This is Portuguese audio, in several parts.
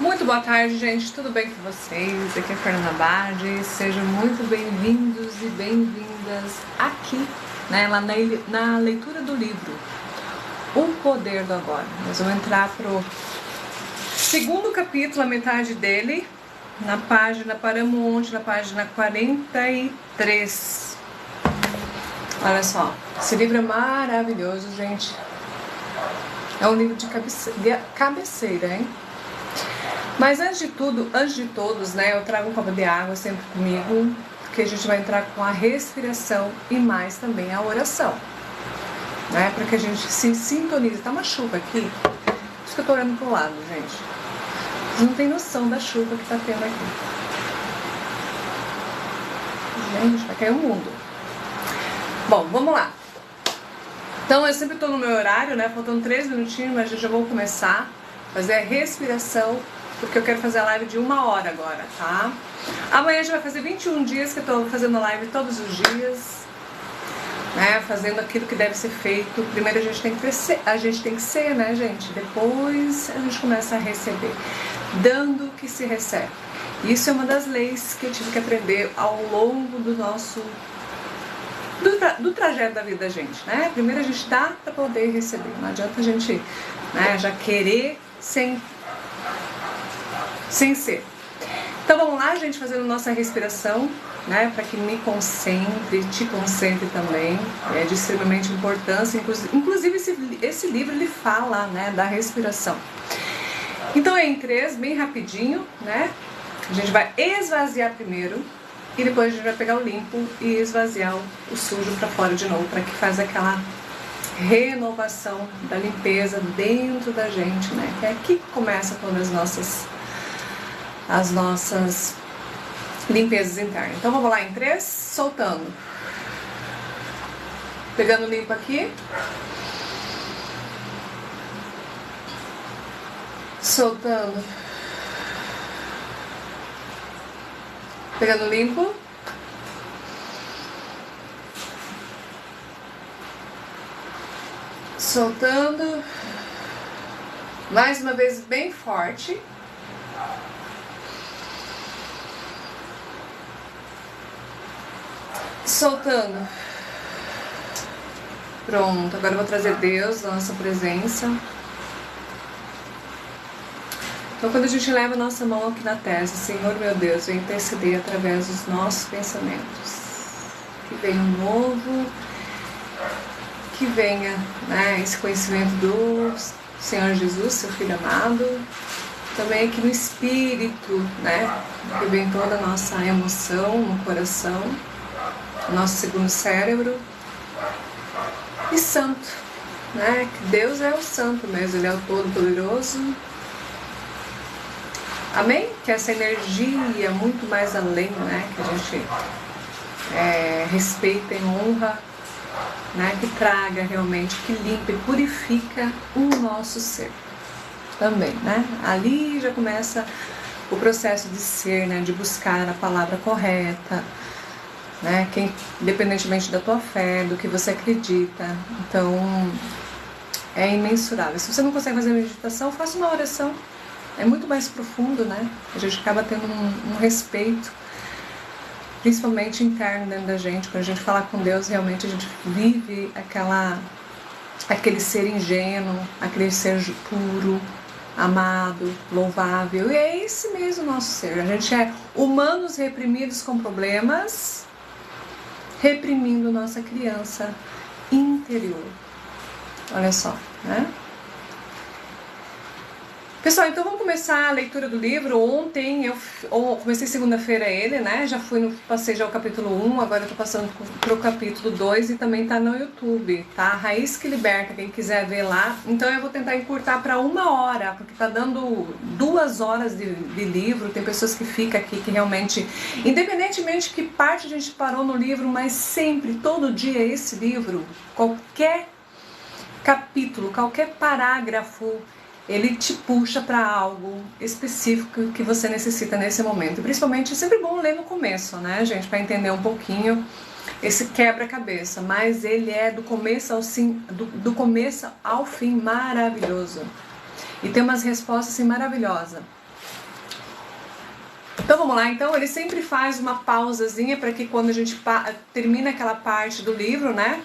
Muito boa tarde, gente, tudo bem com vocês? Aqui é a Fernanda Bade, sejam muito bem-vindos e bem-vindas aqui, né, lá na leitura do livro O Poder do Agora. Nós vamos entrar pro segundo capítulo, a metade dele, na página, paramos ontem na página 43. Olha só, esse livro é maravilhoso, gente, é um livro de cabeceira, hein? Mas antes de tudo, antes de todos, né, eu trago um copo de água sempre comigo, porque a gente vai entrar com a respiração e mais também a oração, né, para que a gente se sintonize. Tá uma chuva aqui, por isso que eu tô olhando pro lado, gente. Vocês não tem noção da chuva que tá tendo aqui. Gente, vai cair o mundo. Bom, vamos lá. Então eu sempre tô no meu horário, né, faltando 3 minutinhos, mas eu já vou começar a fazer a respiração, porque eu quero fazer a live de 1 hora agora, tá? Amanhã a gente vai fazer 21 dias que eu tô fazendo live todos os dias, né? Fazendo aquilo que deve ser feito. Primeiro a gente tem que ser, né, gente? Depois a gente começa a receber. Dando o que se recebe. Isso é uma das leis que eu tive que aprender ao longo do nosso... do trajeto da vida da gente, né? Primeiro a gente dá para poder receber. Não adianta a gente, né, já querer sem ser. Então vamos lá, gente, fazendo nossa respiração, né, para que me concentre, te concentre também. É de extremamente importância, inclusive esse livro ele fala, né, da respiração. Então é em 3, bem rapidinho, né? A gente vai esvaziar primeiro e depois a gente vai pegar o limpo e esvaziar o sujo para fora de novo, para que faz aquela renovação da limpeza dentro da gente, né? Que é aqui que começa todas as nossas limpezas internas. Então vamos lá em 3, soltando. Pegando limpo aqui. Soltando. Pegando limpo. Soltando. Mais uma vez bem forte. Soltando. Pronto, agora eu vou trazer Deus, nossa presença. Então quando a gente leva a nossa mão aqui na testa, Senhor meu Deus, vem interceder através dos nossos pensamentos. Que venha um novo, que venha, né, esse conhecimento do Senhor Jesus, seu Filho amado. Também aqui no espírito, né, que vem toda a nossa emoção no coração, nosso segundo cérebro. E santo, né, que Deus é o santo mesmo, Ele é o Todo-Poderoso. Amém? Que essa energia muito mais além, né, que a gente respeita e honra, né, que traga realmente, que limpa e purifica o nosso ser também, né? Ali já começa o processo de ser, né, de buscar a palavra correta, né, independentemente da tua fé, do que você acredita. Então é imensurável. Se você não consegue fazer meditação, faça uma oração. É muito mais profundo, né? A gente acaba tendo um respeito, principalmente interno dentro da gente. Quando a gente fala com Deus, realmente a gente vive aquele ser ingênuo, aquele ser puro, amado, louvável. E é esse mesmo nosso ser. A gente é humanos reprimidos com problemas, reprimindo nossa criança interior. Olha só, né? Pessoal, então vamos começar a leitura do livro. Ontem eu comecei segunda-feira ele, né? Passei já o capítulo 1, agora eu tô passando pro capítulo 2 e também tá no YouTube, tá? Raiz que Liberta, quem quiser ver lá. Então eu vou tentar encurtar para 1 hora, porque tá dando 2 horas de livro. Tem pessoas que ficam aqui que realmente, independentemente que parte a gente parou no livro, mas sempre, todo dia esse livro, qualquer capítulo, qualquer parágrafo, ele te puxa para algo específico que você necessita nesse momento. E principalmente é sempre bom ler no começo, né, gente, para entender um pouquinho esse quebra-cabeça. Mas ele é do começo ao fim maravilhoso. E tem umas respostas assim maravilhosas. Então vamos lá, então ele sempre faz uma pausazinha para que quando a gente termina aquela parte do livro, né,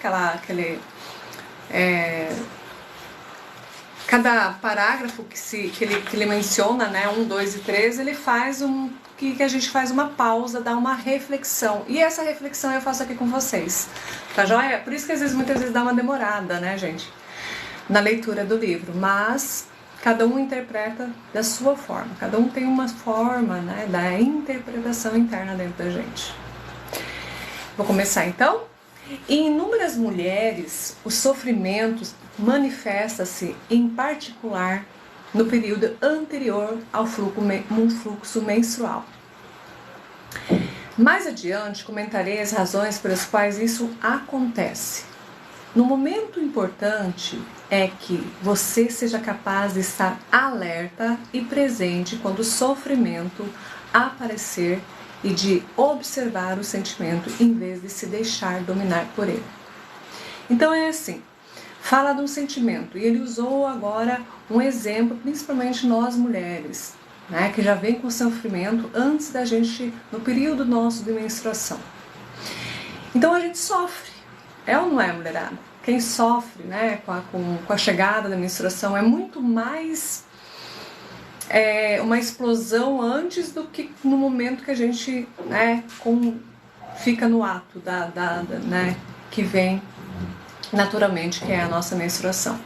cada parágrafo que ele menciona, né, 1, 2 e 3, ele faz que a gente faz uma pausa, dá uma reflexão. E essa reflexão eu faço aqui com vocês, tá joia? Por isso que muitas vezes dá uma demorada, né, gente, na leitura do livro. Mas cada um interpreta da sua forma, cada um tem uma forma, né, da interpretação interna dentro da gente. Vou começar então. Em inúmeras mulheres, o sofrimento manifesta-se em particular no período anterior ao fluxo menstrual. Mais adiante comentarei as razões pelas quais isso acontece. No momento importante é que você seja capaz de estar alerta e presente quando o sofrimento aparecer e de observar o sentimento em vez de se deixar dominar por ele. Então é assim, fala de um sentimento e ele usou agora um exemplo, principalmente nós mulheres, né, que já vem com sofrimento antes da gente, no período nosso de menstruação. Então a gente sofre, é ou não é, mulherada? Quem sofre, né, com a chegada da menstruação é muito mais uma explosão antes do que no momento que a gente, né, fica no ato né, que vem naturalmente, que é a nossa menstruação.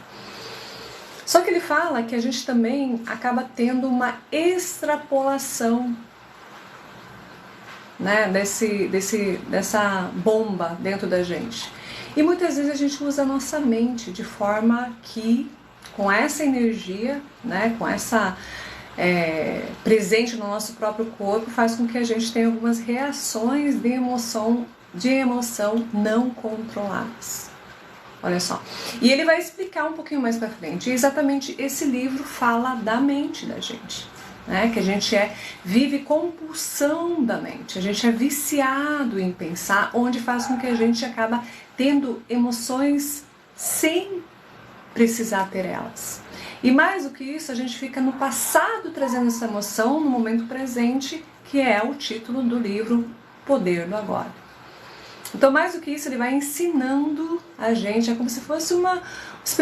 Só que ele fala que a gente também acaba tendo uma extrapolação, né, dessa bomba dentro da gente. E muitas vezes a gente usa a nossa mente de forma que, com essa energia, né, com essa presente no nosso próprio corpo, faz com que a gente tenha algumas reações de emoção não controladas. Olha só. E ele vai explicar um pouquinho mais pra frente. E exatamente esse livro fala da mente da gente, né? Que a gente vive compulsão da mente. A gente é viciado em pensar, onde faz com que a gente acaba tendo emoções sem precisar ter elas. E mais do que isso, a gente fica no passado trazendo essa emoção no momento presente, que é o título do livro Poder do Agora. Então, mais do que isso, ele vai ensinando a gente, é como se fosse os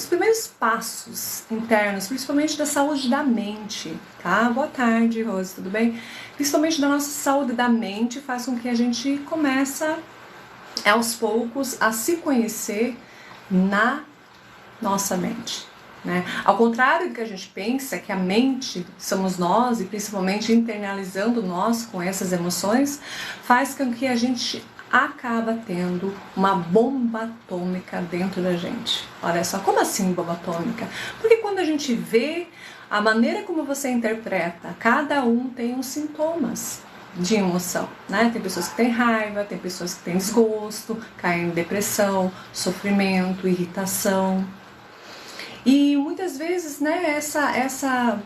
primeiros passos internos, principalmente da saúde da mente, tá? Boa tarde, Rose, tudo bem? Principalmente da nossa saúde da mente, faz com que a gente comece, aos poucos, a se conhecer na nossa mente, né? Ao contrário do que a gente pensa, que a mente somos nós, e principalmente internalizando nós com essas emoções, faz com que a gente acaba tendo uma bomba atômica dentro da gente. Olha só, como assim bomba atômica? Porque quando a gente vê a maneira como você interpreta, cada um tem uns sintomas de emoção, né? Tem pessoas que têm raiva, tem pessoas que têm desgosto, caem em depressão, sofrimento, irritação. E muitas vezes, né, essa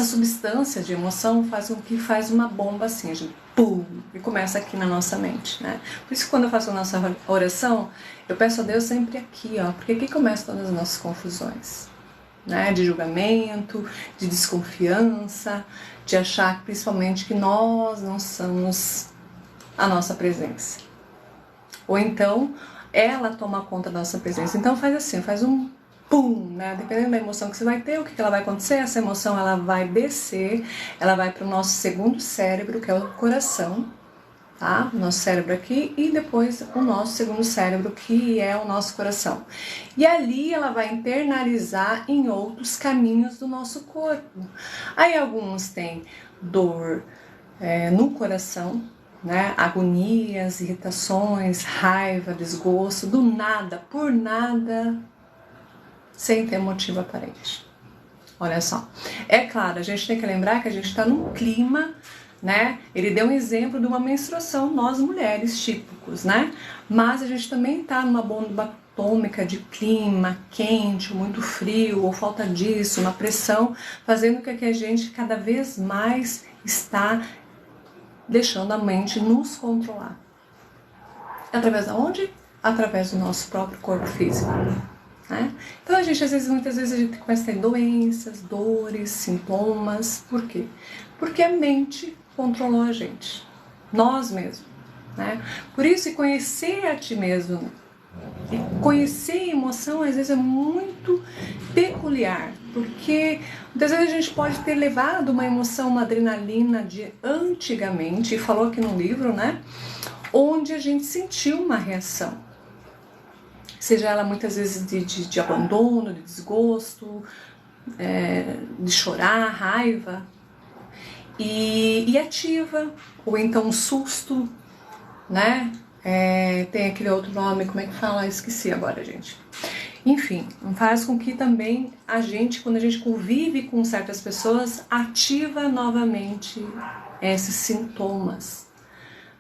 substância de emoção faz uma bomba assim, a gente pum, e começa aqui na nossa mente, né? Por isso que quando eu faço a nossa oração, eu peço a Deus sempre aqui, ó, porque aqui começam todas as nossas confusões, né? De julgamento, de desconfiança, de achar principalmente que nós não somos a nossa presença. Ou então, ela toma conta da nossa presença. Então faz assim, faz um pum, né? Dependendo da emoção que você vai ter, o que ela vai acontecer, essa emoção ela vai descer, ela vai para o nosso segundo cérebro, que é o coração, tá? O nosso cérebro aqui e depois o nosso segundo cérebro, que é o nosso coração. E ali ela vai internalizar em outros caminhos do nosso corpo. Aí alguns têm dor no coração, né? Agonias, irritações, raiva, desgosto, do nada, por nada, sem ter motivo aparente. Olha só. É claro, a gente tem que lembrar que a gente está num clima, né? Ele deu um exemplo de uma menstruação, nós mulheres típicos, né? Mas a gente também está numa bomba atômica de clima quente, muito frio, ou falta disso, uma pressão, fazendo com que a gente cada vez mais está deixando a mente nos controlar. Através de onde? Através do nosso próprio corpo físico. Né? Então muitas vezes a gente começa a ter doenças, dores, sintomas. Por quê? Porque a mente controlou a gente, nós mesmos. Né? Por isso, conhecer a ti mesmo, conhecer a emoção às vezes é muito peculiar, porque muitas vezes a gente pode ter levado uma emoção, uma adrenalina de antigamente, e falou aqui no livro, né? Onde a gente sentiu uma reação. Seja ela muitas vezes de abandono, de desgosto, de chorar, raiva, e ativa, ou então um susto, né? Tem aquele outro nome, como é que fala? Esqueci agora, gente. Enfim, faz com que também a gente, quando a gente convive com certas pessoas, ativa novamente esses sintomas.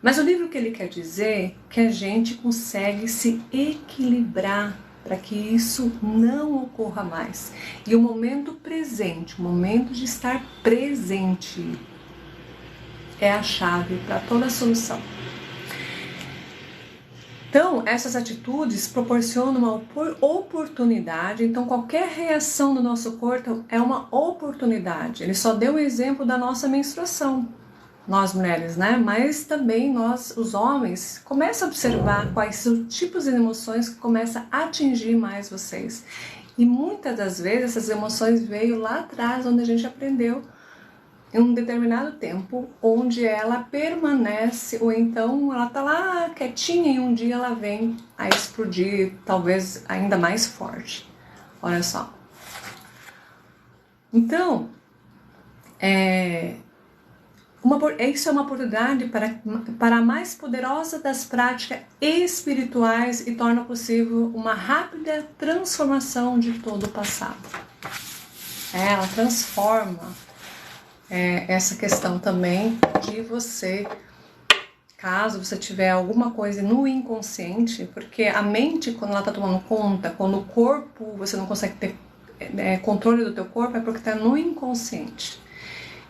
Mas o livro que ele quer dizer é que a gente consegue se equilibrar para que isso não ocorra mais. E o momento presente, o momento de estar presente, é a chave para toda a solução. Então, essas atitudes proporcionam uma oportunidade. Então, qualquer reação do nosso corpo é uma oportunidade. Ele só deu o exemplo da nossa menstruação. Nós mulheres, né? Mas também nós, os homens, começam a observar quais são os tipos de emoções que começam a atingir mais vocês. E muitas das vezes essas emoções veio lá atrás, onde a gente aprendeu em um determinado tempo, onde ela permanece, ou então ela tá lá quietinha e um dia ela vem a explodir, talvez ainda mais forte. Olha só. Então, isso é uma oportunidade para a mais poderosa das práticas espirituais e torna possível uma rápida transformação de todo o passado. Ela transforma essa questão também de você, caso você tiver alguma coisa no inconsciente, porque a mente, quando ela está tomando conta, quando o corpo, você não consegue ter controle do teu corpo, é porque está no inconsciente.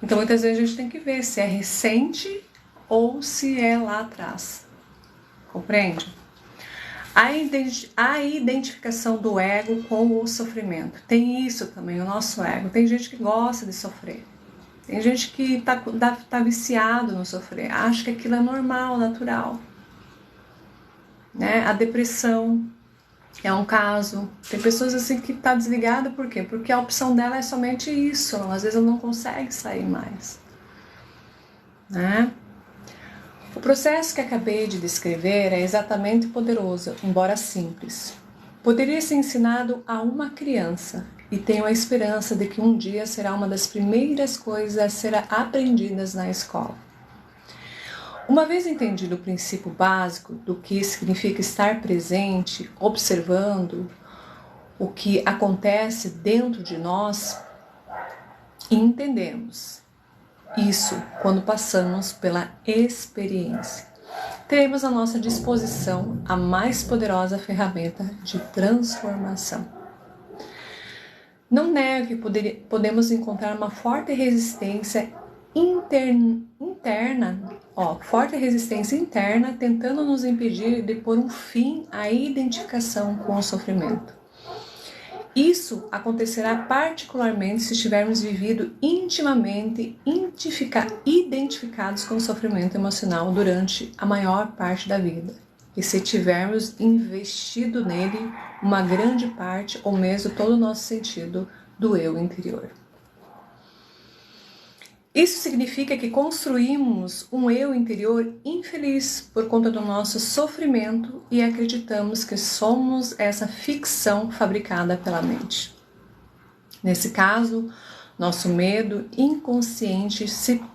Então, muitas vezes a gente tem que ver se é recente ou se é lá atrás. Compreende? A identificação do ego com o sofrimento. Tem isso também, o nosso ego. Tem gente que gosta de sofrer. Tem gente que tá viciado no sofrer. Acha que aquilo é normal, natural. Né? A depressão é um caso. Tem pessoas assim que tá desligada, por quê? Porque a opção dela é somente isso. Às vezes ela não consegue sair mais. Né? O processo que acabei de descrever é exatamente poderoso, embora simples. Poderia ser ensinado a uma criança e tenho a esperança de que um dia será uma das primeiras coisas a ser aprendidas na escola. Uma vez entendido o princípio básico do que significa estar presente, observando o que acontece dentro de nós, entendemos isso quando passamos pela experiência. Teremos à nossa disposição a mais poderosa ferramenta de transformação. Não nego que podemos encontrar uma forte resistência interna tentando nos impedir de pôr um fim à identificação com o sofrimento. Isso acontecerá particularmente se estivermos vivido intimamente identificados com o sofrimento emocional durante a maior parte da vida e se tivermos investido nele uma grande parte ou mesmo todo o nosso sentido do eu interior. Isso significa que construímos um eu interior infeliz por conta do nosso sofrimento e acreditamos que somos essa ficção fabricada pela mente. Nesse caso, nosso medo inconsciente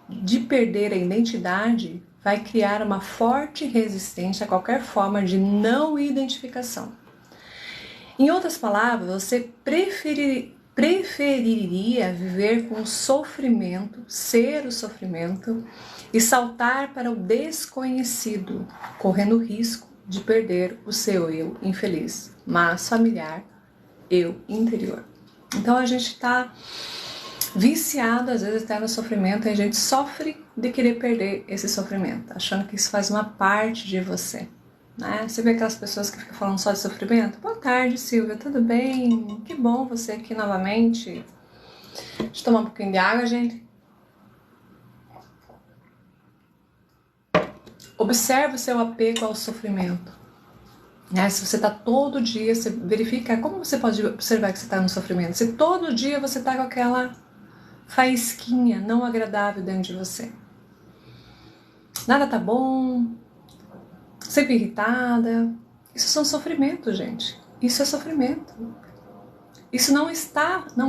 de perder a identidade vai criar uma forte resistência a qualquer forma de não identificação. Em outras palavras, você preferiria viver com o sofrimento, ser o sofrimento e saltar para o desconhecido, correndo o risco de perder o seu eu infeliz, mas familiar, eu interior. Então a gente está viciado, às vezes até no sofrimento, e a gente sofre de querer perder esse sofrimento, achando que isso faz uma parte de você. Né? Você vê aquelas pessoas que ficam falando só de sofrimento? Boa tarde, Silvia, tudo bem? Que bom você aqui novamente. Deixa eu tomar um pouquinho de água, gente. Observe o seu apego ao sofrimento. Né? Se você está todo dia, você verifica como você pode observar que você está no sofrimento. Se todo dia você está com aquela faísquinha não agradável dentro de você. Nada tá bom, sempre irritada. Isso são sofrimentos, gente. Isso é sofrimento. Isso não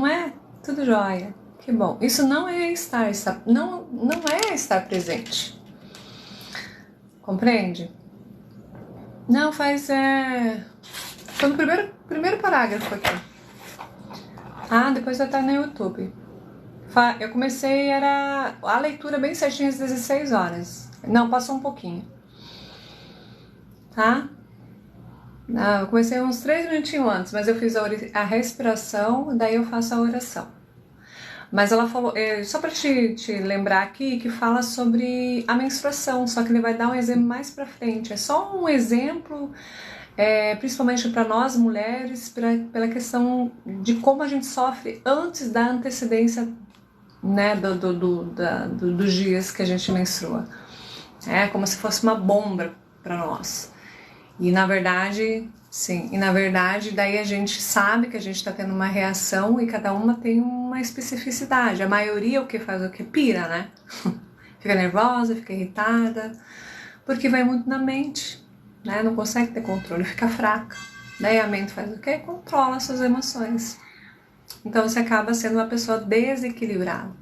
é tudo jóia. Que bom. Isso não é não é estar presente. Compreende? Não, foi no primeiro parágrafo aqui. Depois vai estar no YouTube. Eu comecei, era a leitura bem certinha às 16 horas. Não, passou um pouquinho. Tá? Eu comecei uns 3 minutinhos antes, mas eu fiz a respiração, daí eu faço a oração. Mas ela falou, só para te lembrar aqui, que fala sobre a menstruação, só que ele vai dar um exemplo mais pra frente. É só um exemplo, principalmente para nós mulheres, pela questão de como a gente sofre antes da antecedência, né, dos dias que a gente menstrua. É como se fosse uma bomba para nós. E na verdade, sim, daí a gente sabe que a gente está tendo uma reação e cada uma tem uma especificidade. A maioria faz o que? Pira, né? Fica nervosa, fica irritada, porque vai muito na mente, né? Não consegue ter controle, fica fraca. Daí a mente faz o quê? Controla as suas emoções. Então você acaba sendo uma pessoa desequilibrada.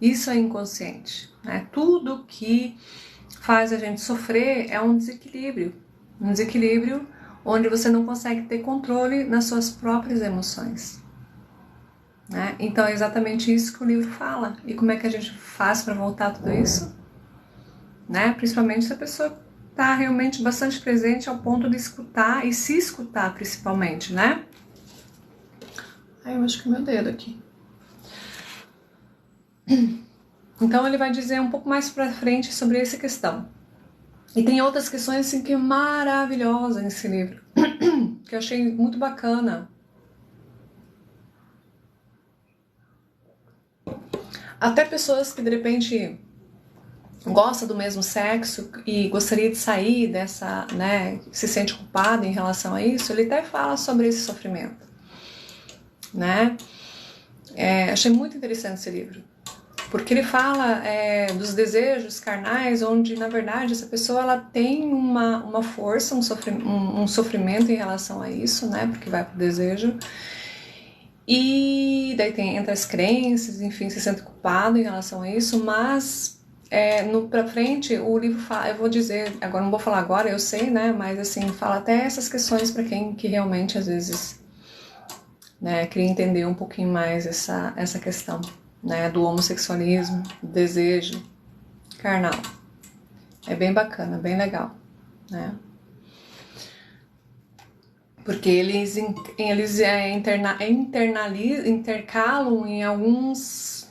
Isso é inconsciente, né? Tudo que faz a gente sofrer é um desequilíbrio onde você não consegue ter controle nas suas próprias emoções, né? Então é exatamente isso que o livro fala. E como é que a gente faz para voltar a tudo isso? Né? Principalmente se a pessoa está realmente bastante presente ao ponto de escutar e se escutar principalmente, né? Eu acho que meu dedo aqui. Então ele vai dizer um pouco mais pra frente sobre essa questão. E tem outras questões assim que é maravilhosa nesse livro, que eu achei muito bacana. Até pessoas que de repente gostam do mesmo sexo e gostaria de sair dessa, né, se sente culpada em relação a isso, ele até fala sobre esse sofrimento, né? Achei muito interessante esse livro. Porque ele fala dos desejos carnais, onde na verdade essa pessoa ela tem uma força, um sofrimento em relação a isso, né? Porque vai pro desejo. E daí entra as crenças, enfim, se sente culpado em relação a isso, mas pra frente o livro fala, eu vou dizer, agora não vou falar agora, eu sei, né? Mas assim, fala até essas questões para quem que realmente às vezes, né, queria entender um pouquinho mais essa questão. Né, do homossexualismo, do desejo carnal. É bem bacana, bem legal, né? Porque eles intercalam em alguns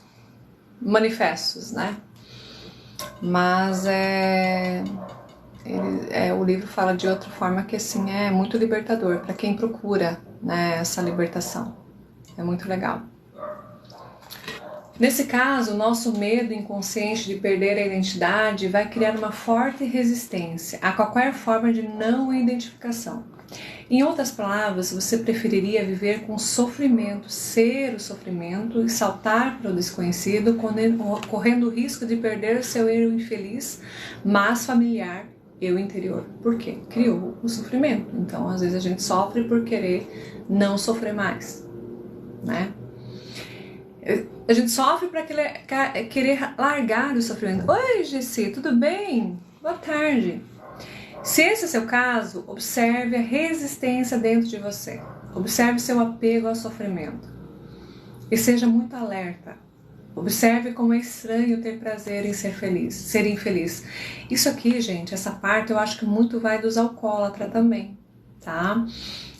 manifestos, né? Mas o livro fala de outra forma que assim é muito libertador para quem procura, né, essa libertação. É muito legal. Nesse caso, o nosso medo inconsciente de perder a identidade vai criar uma forte resistência a qualquer forma de não identificação. Em outras palavras, você preferiria viver com sofrimento, ser o sofrimento e saltar para o desconhecido, correndo o risco de perder seu eu infeliz, mas familiar, eu interior. Por quê? Criou o sofrimento. Então, às vezes a gente sofre por querer não sofrer mais, né? A gente sofre para querer largar o sofrimento. Oi, Gessi, tudo bem? Boa tarde. Se esse é o seu caso, observe a resistência dentro de você. Observe seu apego ao sofrimento. E seja muito alerta. Observe como é estranho ter prazer em ser feliz, ser infeliz. Isso aqui, gente, essa parte eu acho que muito vai dos alcoólatras também, tá?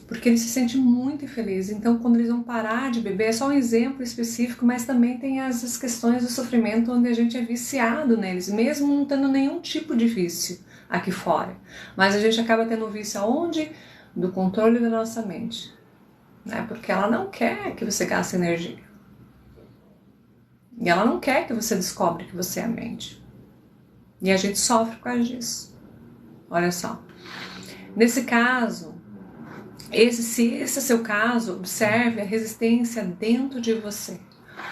Porque eles se sentem muito infelizes. Então, quando eles vão parar de beber, é só um exemplo específico, mas também tem as questões do sofrimento onde a gente é viciado neles, mesmo não tendo nenhum tipo de vício aqui fora. Mas a gente acaba tendo vício aonde? Do controle da nossa mente, né? Porque ela não quer que você gaste energia. E ela não quer que você descobre que você é a mente. E a gente sofre por causa disso. Olha só. Nesse caso, se esse é seu caso, observe a resistência dentro de você.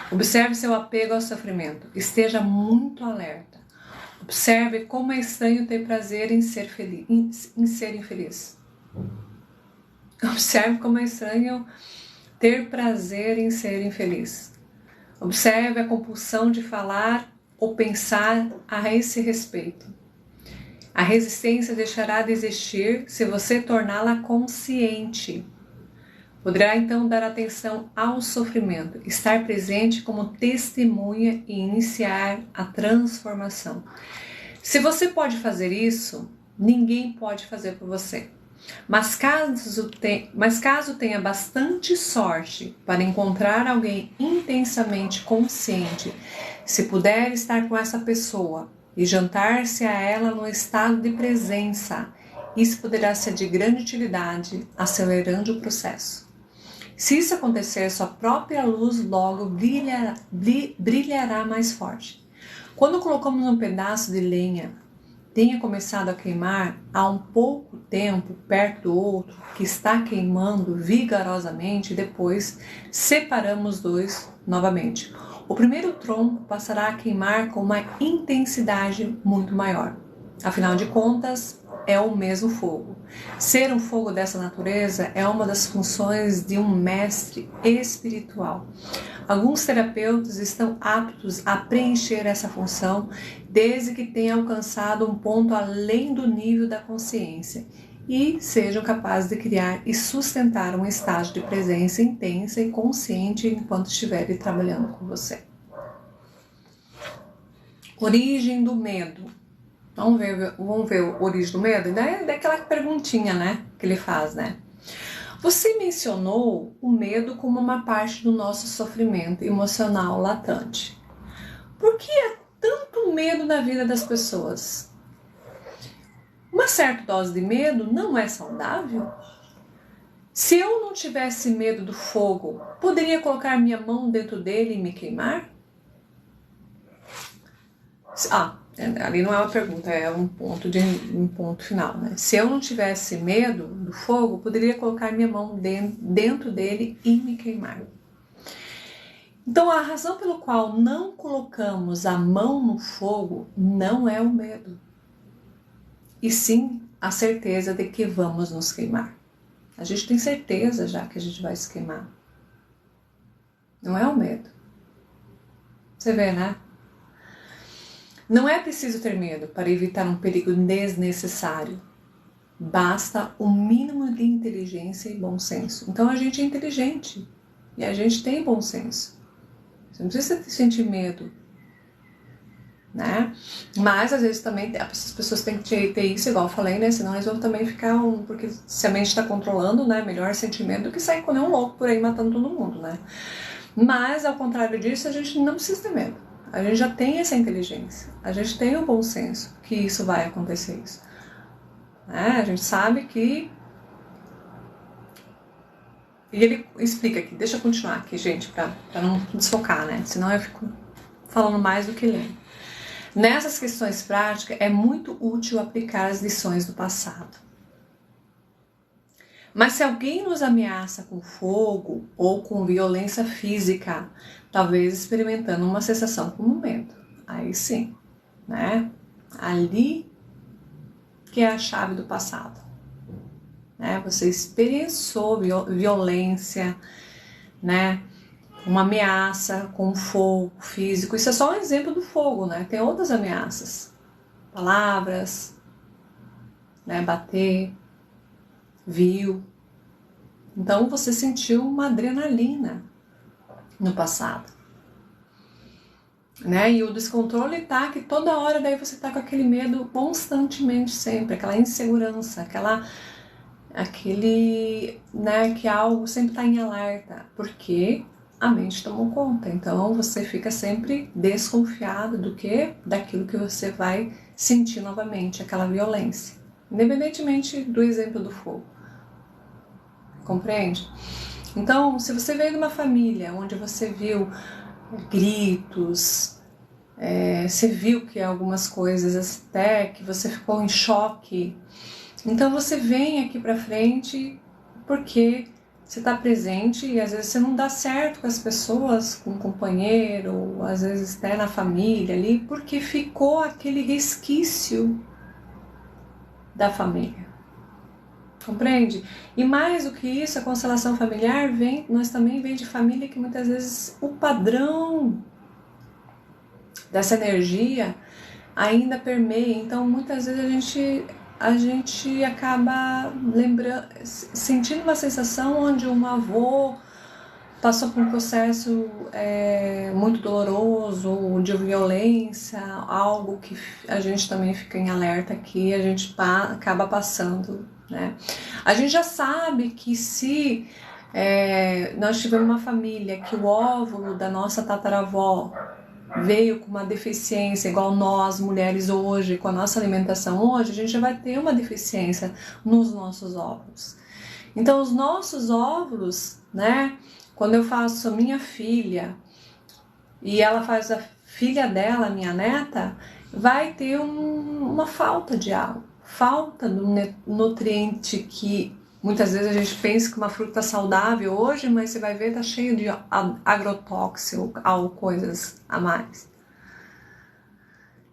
Observe seu apego ao sofrimento. Esteja muito alerta. Observe como é estranho ter prazer em ser feliz, em ser infeliz. Observe como é estranho ter prazer em ser infeliz. Observe a compulsão de falar ou pensar a esse respeito. A resistência deixará de existir se você torná-la consciente. Poderá então dar atenção ao sofrimento, estar presente como testemunha e iniciar a transformação. Se você pode fazer isso, ninguém pode fazer por você. Mas caso tenha bastante sorte para encontrar alguém intensamente consciente, se puder estar com essa pessoa e jantar-se a ela no estado de presença, isso poderá ser de grande utilidade, acelerando o processo. Se isso acontecer, sua própria luz logo brilhará mais forte. Quando colocamos um pedaço de lenha, tenha começado a queimar há um pouco tempo perto do outro, que está queimando vigorosamente, e depois separamos dois novamente. O primeiro tronco passará a queimar com uma intensidade muito maior. Afinal de contas, é o mesmo fogo. Ser um fogo dessa natureza é uma das funções de um mestre espiritual. Alguns terapeutas estão aptos a preencher essa função desde que tenham alcançado um ponto além do nível da consciência e sejam capazes de criar e sustentar um estágio de presença intensa e consciente enquanto estiverem trabalhando com você. Origem do medo. Vamos ver a origem do medo? Daquela perguntinha, né, que ele faz, né? Você mencionou o medo como uma parte do nosso sofrimento emocional latente. Por que há tanto medo na vida das pessoas? Uma certa dose de medo não é saudável? Se eu não tivesse medo do fogo, poderia colocar minha mão dentro dele e me queimar? Ali não é uma pergunta, é um ponto final, né? Se eu não tivesse medo do fogo, poderia colocar minha mão dentro dele e me queimar. Então, a razão pelo qual não colocamos a mão no fogo não é o medo, e sim a certeza de que vamos nos queimar. A gente tem certeza já que a gente vai se queimar. Não é o medo. Você vê, né? Não é preciso ter medo para evitar um perigo desnecessário. Basta o mínimo de inteligência e bom senso. Então a gente é inteligente e a gente tem bom senso. Você não precisa sentir medo, né? Mas às vezes também as pessoas têm que ter isso, igual eu falei, né? Senão eles vão também ficar porque se a mente está controlando, né? Melhor sentir medo do que sair com um louco por aí matando todo mundo, né? Mas ao contrário disso, a gente não precisa ter medo. A gente já tem essa inteligência, a gente tem o bom senso que isso vai acontecer. Isso. A gente sabe que... E ele explica aqui, deixa eu continuar aqui, gente, para não desfocar, né? Senão eu fico falando mais do que lendo. Nessas questões práticas, é muito útil aplicar as lições do passado. Mas se alguém nos ameaça com fogo ou com violência física, talvez experimentando uma sensação como medo, aí sim, né? Ali que é a chave do passado, né? Você experienciou violência, né? Uma ameaça com fogo físico. Isso é só um exemplo do fogo, né? Tem outras ameaças, palavras, né? Bater, viu. Então você sentiu uma adrenalina no passado, né? E o descontrole tá que toda hora daí você tá com aquele medo constantemente sempre, aquela insegurança, aquele, né, que algo sempre tá em alerta, porque a mente tomou conta. Então você fica sempre desconfiado do que? Daquilo que você vai sentir novamente, aquela violência, independentemente do exemplo do fogo. Compreende? Então, se você veio de uma família onde você viu gritos, você viu que algumas coisas até que você ficou em choque, então você vem aqui pra frente porque você está presente e às vezes você não dá certo com as pessoas, com o companheiro, às vezes até na família ali, porque ficou aquele resquício da família. Compreende? E mais do que isso, a constelação familiar nós também vem de família que muitas vezes o padrão dessa energia ainda permeia. Então muitas vezes a gente acaba sentindo uma sensação onde um avô passou por um processo muito doloroso, de violência, algo que a gente também fica em alerta que a gente acaba passando, né? A gente já sabe que se nós tivermos uma família que o óvulo da nossa tataravó veio com uma deficiência, igual nós mulheres hoje, com a nossa alimentação hoje, a gente já vai ter uma deficiência nos nossos óvulos. Então os nossos óvulos, né, quando eu faço a minha filha e ela faz a filha dela, minha neta, vai ter uma falta de algo, falta do nutriente que muitas vezes a gente pensa que uma fruta saudável hoje, mas você vai ver tá cheio de agrotóxico, coisas a mais.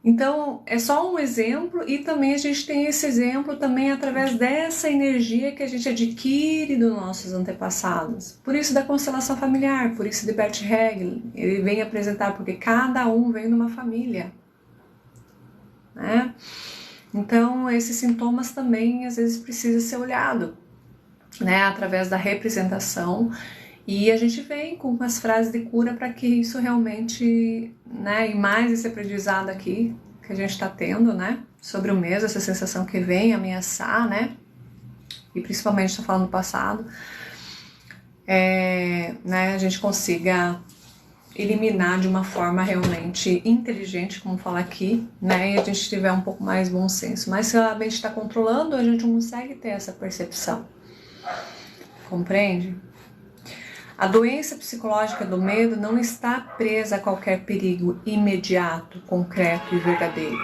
Então é só um exemplo e também a gente tem esse exemplo também através dessa energia que a gente adquire dos nossos antepassados. Por isso da constelação familiar, por isso de Bert Hellinger, ele vem apresentar porque cada um vem de uma família, né? Então esses sintomas também às vezes precisam ser olhados, né, através da representação, e a gente vem com as frases de cura para que isso realmente, né, e mais esse aprendizado aqui que a gente está tendo, né, sobre o mesmo, essa sensação que vem ameaçar, né, e principalmente estou falando do passado, né, a gente consiga eliminar de uma forma realmente inteligente, como falar aqui, né, e a gente tiver um pouco mais bom senso. Mas se a mente está controlando, a gente não consegue ter essa percepção. Compreende? A doença psicológica do medo não está presa a qualquer perigo imediato, concreto e verdadeiro.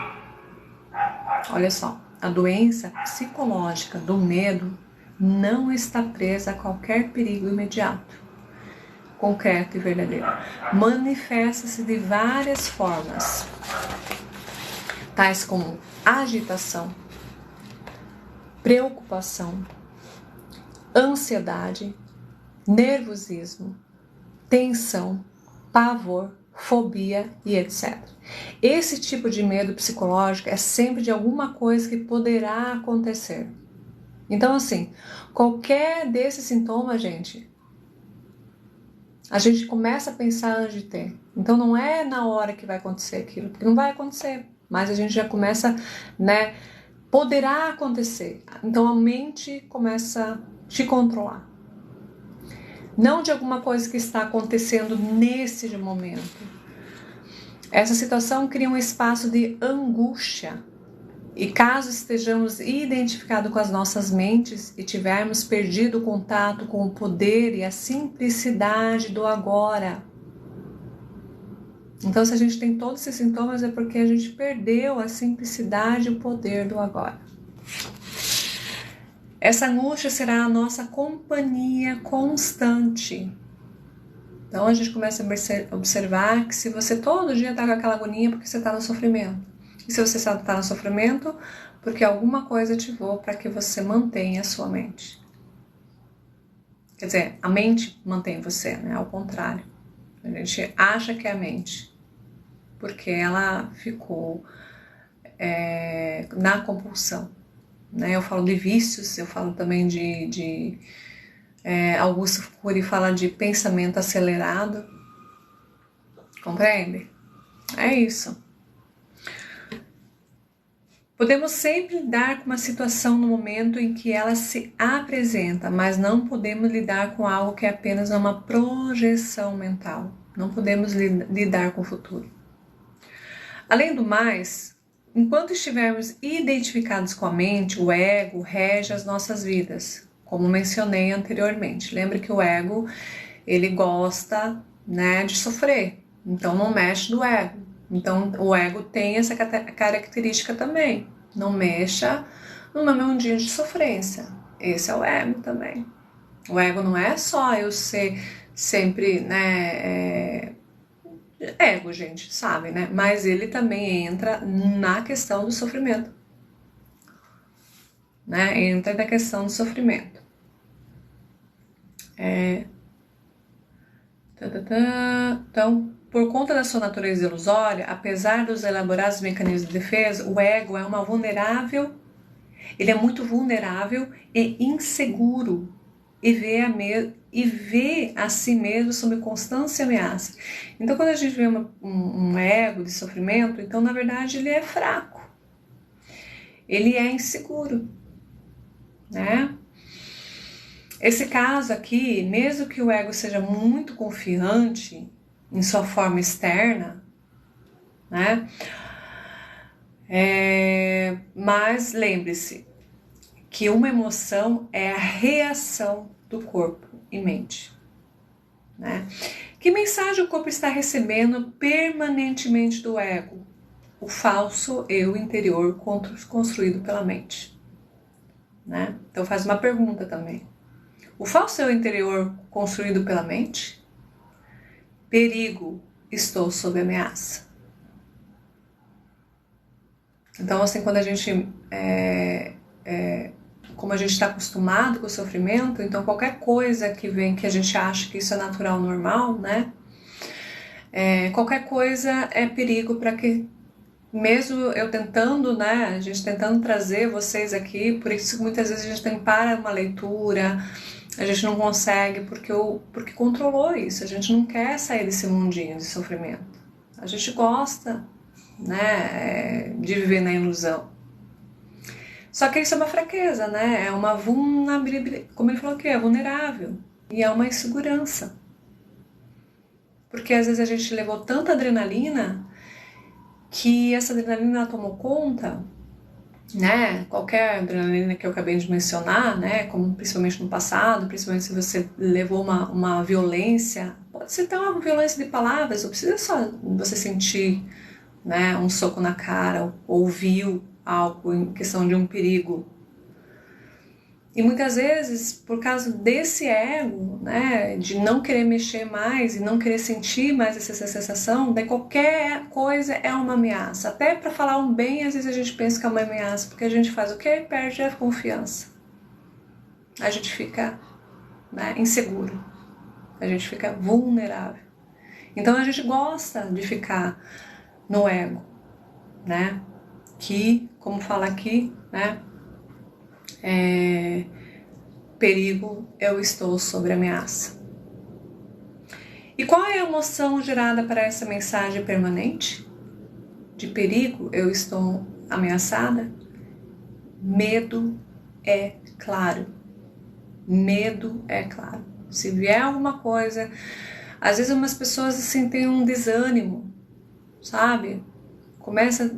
Olha só, a doença psicológica do medo não está presa a qualquer perigo imediato, concreto e verdadeiro. Manifesta-se de várias formas, tais como agitação, preocupação, ansiedade, nervosismo, tensão, pavor, fobia e etc. Esse tipo de medo psicológico é sempre de alguma coisa que poderá acontecer. Então, assim, qualquer desses sintomas, a gente começa a pensar antes de ter. Então, não é na hora que vai acontecer aquilo, porque não vai acontecer, mas a gente já começa, né, poderá acontecer. Então, a mente começa a te controlar. Não de alguma coisa que está acontecendo nesse momento. Essa situação cria um espaço de angústia. E caso estejamos identificados com as nossas mentes e tivermos perdido o contato com o poder e a simplicidade do agora. Então, se a gente tem todos esses sintomas, é porque a gente perdeu a simplicidade e o poder do agora. Essa angústia será a nossa companhia constante. Então a gente começa a observar que se você todo dia está com aquela agonia, porque você está no sofrimento. E se você está no sofrimento, porque alguma coisa ativou para que você mantenha a sua mente. Quer dizer, a mente mantém você, né? Ao contrário. A gente acha que é a mente, porque ela ficou na compulsão. Né? Eu falo de vícios, eu falo também de Augusto Cury fala de pensamento acelerado. Compreende? É isso. Podemos sempre lidar com uma situação no momento em que ela se apresenta, mas não podemos lidar com algo que é apenas uma projeção mental. Não podemos lidar com o futuro. Além do mais, enquanto estivermos identificados com a mente, o ego rege as nossas vidas, como mencionei anteriormente. Lembre que o ego, ele gosta, né, de sofrer, então não mexe no ego. Então o ego tem essa característica também, não mexa no meu mundinho de sofrência. Esse é o ego também. O ego não é só eu ser sempre, né, ego, gente, sabe, né? Mas ele também entra na questão do sofrimento, né? Entra na questão do sofrimento. Então, por conta da sua natureza ilusória, apesar dos elaborados mecanismos de defesa, o ego é uma vulnerável, ele é muito vulnerável e inseguro e vê a si mesmo sob constante ameaça. Então, quando a gente vê um ego de sofrimento, então, na verdade, ele é fraco. Ele é inseguro, né? Esse caso aqui, mesmo que o ego seja muito confiante em sua forma externa, né? Mas lembre-se que uma emoção é a reação do corpo e mente, né? Que mensagem o corpo está recebendo permanentemente do ego? O falso eu interior construído pela mente, né? Então faz uma pergunta também. O falso eu interior construído pela mente? Perigo, estou sob ameaça. Então, assim, quando a gente como a gente está acostumado com o sofrimento, então qualquer coisa que vem que a gente acha que isso é natural, normal, né? Qualquer coisa é perigo para que, mesmo eu tentando, né? A gente tentando trazer vocês aqui, por isso que muitas vezes a gente tem que parar uma leitura, a gente não consegue porque controlou isso. A gente não quer sair desse mundinho de sofrimento. A gente gosta, né, de viver na ilusão. Só que isso é uma fraqueza, né? É uma vulnerabilidade, como ele falou aqui, é vulnerável. E é uma insegurança. Porque às vezes a gente levou tanta adrenalina que essa adrenalina tomou conta, né? Qualquer adrenalina que eu acabei de mencionar, né? Como principalmente no passado, principalmente se você levou uma violência, pode ser até uma violência de palavras, não precisa só você sentir, né, um soco na cara, ouviu algo em questão de um perigo. E muitas vezes, por causa desse ego, né, de não querer mexer mais e não querer sentir mais essa sensação, daí qualquer coisa é uma ameaça. Até para falar um bem, às vezes a gente pensa que é uma ameaça, porque a gente faz o quê? Perde a confiança. A gente fica, né, inseguro. A gente fica vulnerável. Então a gente gosta de ficar no ego, né? Que, como fala aqui, né? Perigo, eu estou sob ameaça. E qual é a emoção gerada para essa mensagem permanente? De perigo, eu estou ameaçada? Medo é claro. Medo é claro. Se vier alguma coisa, às vezes umas pessoas assim têm um desânimo, sabe? Começa a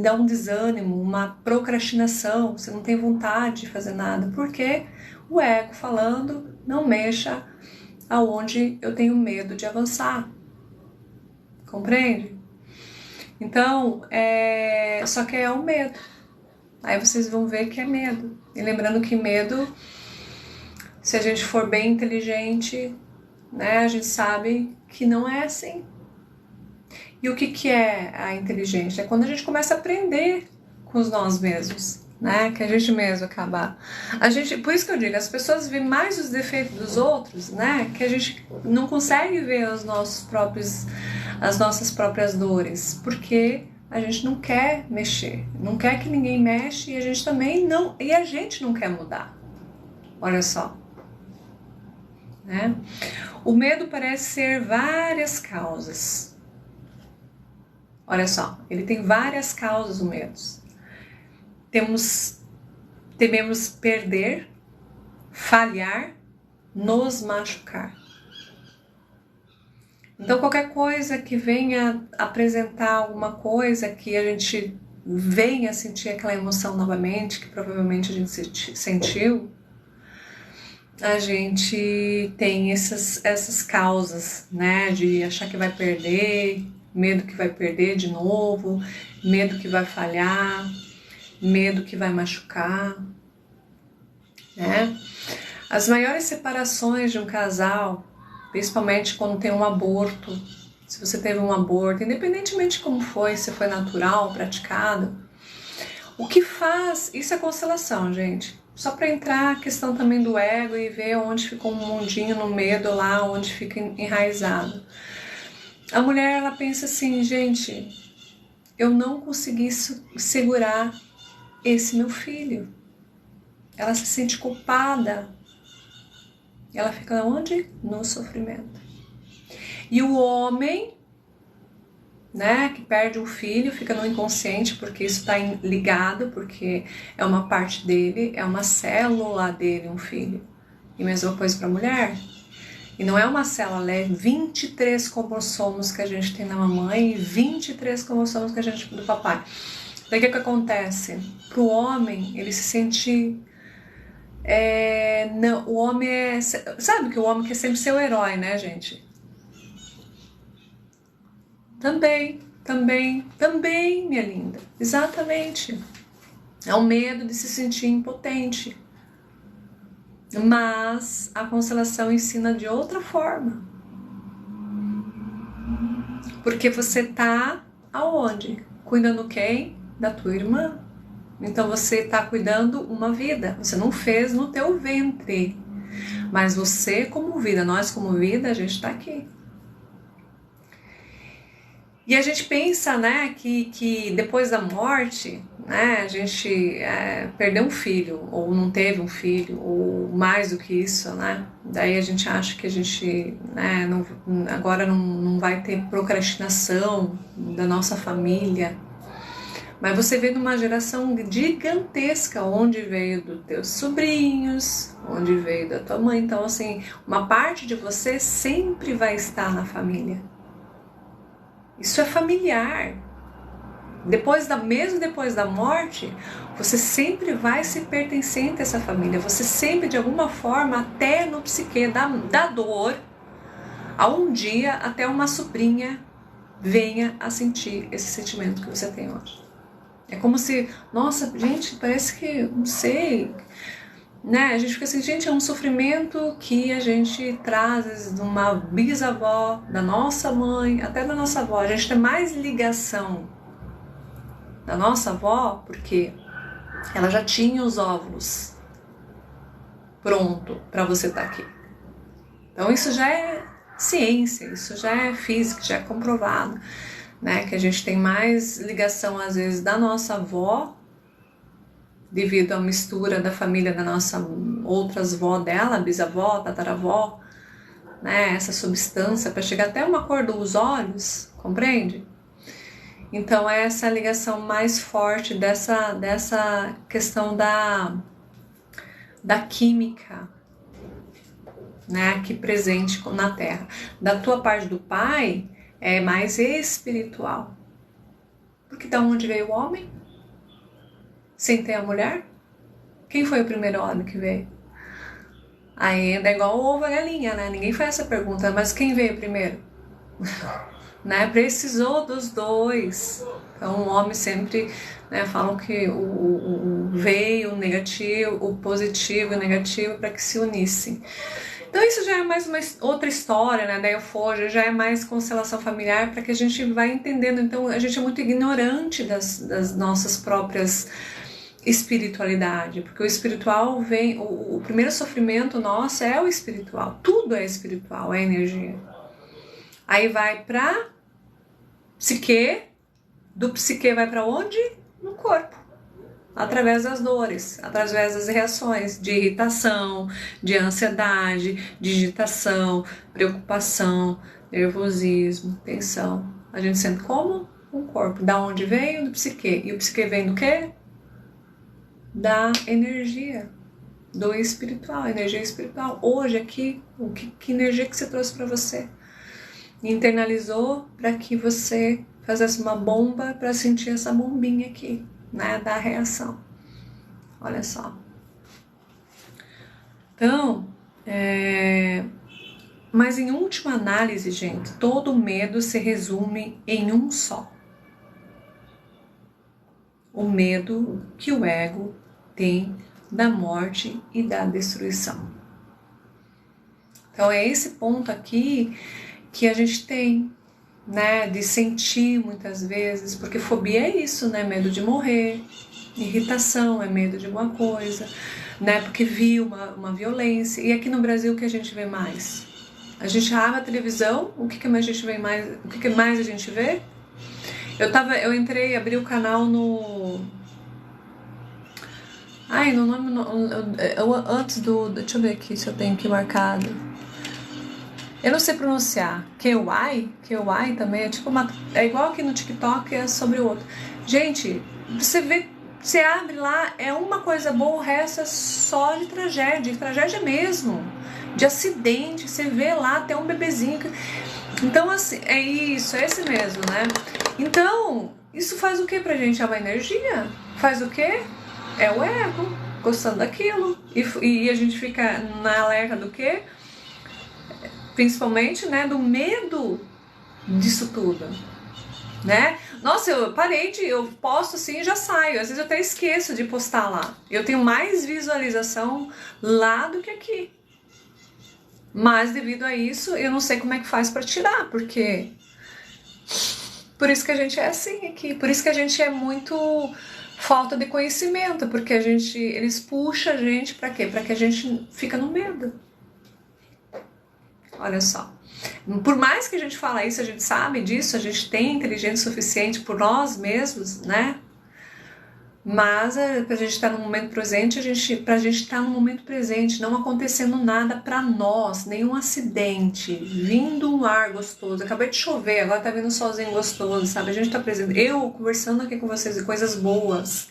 dar um desânimo, uma procrastinação, você não tem vontade de fazer nada. Por quê? O ego falando, não mexa aonde eu tenho medo de avançar. Compreende? Então, só que é o medo. Aí vocês vão ver que é medo. E lembrando que medo, se a gente for bem inteligente, né, a gente sabe que não é assim. E o que é a inteligência? É quando a gente começa a aprender com nós mesmos, né? Que a gente mesmo acaba... Por isso que eu digo, as pessoas veem mais os defeitos dos outros, né? Que a gente não consegue ver as nossas próprias dores, porque a gente não quer mexer, não quer que ninguém mexe, e a gente também não... E a gente não quer mudar. Olha só. Né? O medo parece ser várias causas. Olha só, ele tem várias causas, o medo. Tememos perder, falhar, nos machucar. Então, qualquer coisa que venha apresentar alguma coisa que a gente venha sentir aquela emoção novamente, que provavelmente a gente sentiu, a gente tem essas causas, né, de achar que vai perder, medo que vai perder de novo, medo que vai falhar, medo que vai machucar, né? As maiores separações de um casal, principalmente quando tem um aborto, se você teve um aborto, independentemente de como foi, se foi natural, praticado, o que faz, isso é constelação, gente, só para entrar a questão também do ego e ver onde ficou um mundinho no medo lá, onde fica enraizado. A mulher, ela pensa assim, gente, eu não consegui segurar esse meu filho. Ela se sente culpada. Ela fica onde? No sofrimento. E o homem, né, que perde um filho, fica no inconsciente, porque isso está ligado, porque é uma parte dele, é uma célula dele, um filho. E mesma coisa para a mulher. E não é uma célula, é 23 cromossomos que a gente tem na mamãe e 23 cromossomos que a gente tem do papai. Daí o que acontece? Para o homem, ele se sente... não, o homem é... Sabe que o homem quer sempre ser o herói, né, gente? Também, minha linda. Exatamente. É o medo de se sentir impotente. Mas a constelação ensina de outra forma. Porque você tá aonde? Cuidando quem? Da tua irmã. Então você tá cuidando uma vida. Você não fez no teu ventre. Mas você como vida, nós como vida, a gente tá aqui. E a gente pensa, né, que depois da morte, né, a gente perdeu um filho, ou não teve um filho, ou mais do que isso, né? Daí a gente acha que a gente, né, agora não vai ter procrastinação da nossa família. Mas você vê numa geração gigantesca, onde veio dos teus sobrinhos, onde veio da tua mãe. Então, assim, uma parte de você sempre vai estar na família. Isso é familiar. Mesmo depois da morte, você sempre vai se pertencente a essa família. Você sempre, de alguma forma, até no psique da dor, a um dia, até uma sobrinha venha a sentir esse sentimento que você tem hoje. É como se, nossa, gente, parece que, não sei... Né? A gente fica assim, gente, é um sofrimento que a gente traz de uma bisavó, da nossa mãe, até da nossa avó. A gente tem mais ligação da nossa avó porque ela já tinha os óvulos pronto para você estar aqui. Então isso já é ciência, isso já é física, já é comprovado, né? Que a gente tem mais ligação às vezes da nossa avó, devido à mistura da família da nossa outras avó dela, bisavó, tataravó, né, essa substância para chegar até uma cor dos olhos, compreende? Então é essa ligação mais forte dessa questão da química, né, aqui presente na Terra. Da tua parte do pai é mais espiritual, porque da onde veio o homem? Sem ter a mulher? Quem foi o primeiro homem que veio? Aí é igual o ovo e a galinha, né? Ninguém faz essa pergunta, mas quem veio primeiro? né? Precisou dos dois. Então o homem sempre, né, falam que veio o negativo, o positivo e o negativo para que se unissem. Então isso já é mais uma outra história, né, da euforia, já é mais constelação familiar, para que a gente vá entendendo. Então a gente é muito ignorante das nossas próprias espiritualidade, porque o espiritual vem, o primeiro sofrimento nosso é o espiritual, tudo é espiritual, é energia. Aí vai para psique, do psique vai para onde? No corpo. Através das dores, através das reações de irritação, de ansiedade, de agitação, preocupação, nervosismo, tensão. A gente sente como? O corpo. Da onde veio? Do psique. E o psique vem do quê? Da energia, do espiritual, energia espiritual. Hoje aqui, que energia que você trouxe para você? Internalizou para que você fizesse uma bomba para sentir essa bombinha aqui, né, da reação. Olha só. Então, mas em última análise, gente, todo medo se resume em um só. O medo que o ego tem da morte e da destruição. Então é esse ponto aqui que a gente tem, né, de sentir muitas vezes, porque fobia é isso, né, medo de morrer, irritação é medo de alguma coisa, né, porque viu uma violência. E aqui no Brasil o que a gente vê mais? A gente abre a televisão, o que mais a gente vê mais? O que mais a gente vê? Eu entrei, abri o canal no... no nome... antes do... Deixa eu ver aqui se eu tenho aqui marcado. Eu não sei pronunciar. KY também é tipo uma... É igual aqui no TikTok, é sobre o outro. Gente, você vê... Você abre lá, é uma coisa boa, o resto é só de tragédia mesmo. De acidente, você vê lá até um bebezinho... Então, assim, é isso, é esse mesmo, né? Então, isso faz o que pra gente? É uma energia? Faz o quê? É o ego, gostando daquilo. E a gente fica na alerta do quê? Principalmente, né, do medo disso tudo, né? Nossa, eu posto assim e já saio. Às vezes eu até esqueço de postar lá. Eu tenho mais visualização lá do que aqui. Mas devido a isso, eu não sei como é que faz para tirar, porque... Por isso que a gente é assim aqui. Por isso que a gente é muito falta de conhecimento, porque eles puxam a gente para quê? Para que a gente fica no medo. Olha só. Por mais que a gente fala isso, a gente sabe disso, a gente tem inteligência suficiente por nós mesmos, né? Mas pra gente estar no momento presente, pra gente estar no momento presente, não acontecendo nada pra nós, nenhum acidente, vindo um ar gostoso, acabei de chover, agora tá vindo um solzinho gostoso, sabe? A gente tá presente, eu conversando aqui com vocês de coisas boas,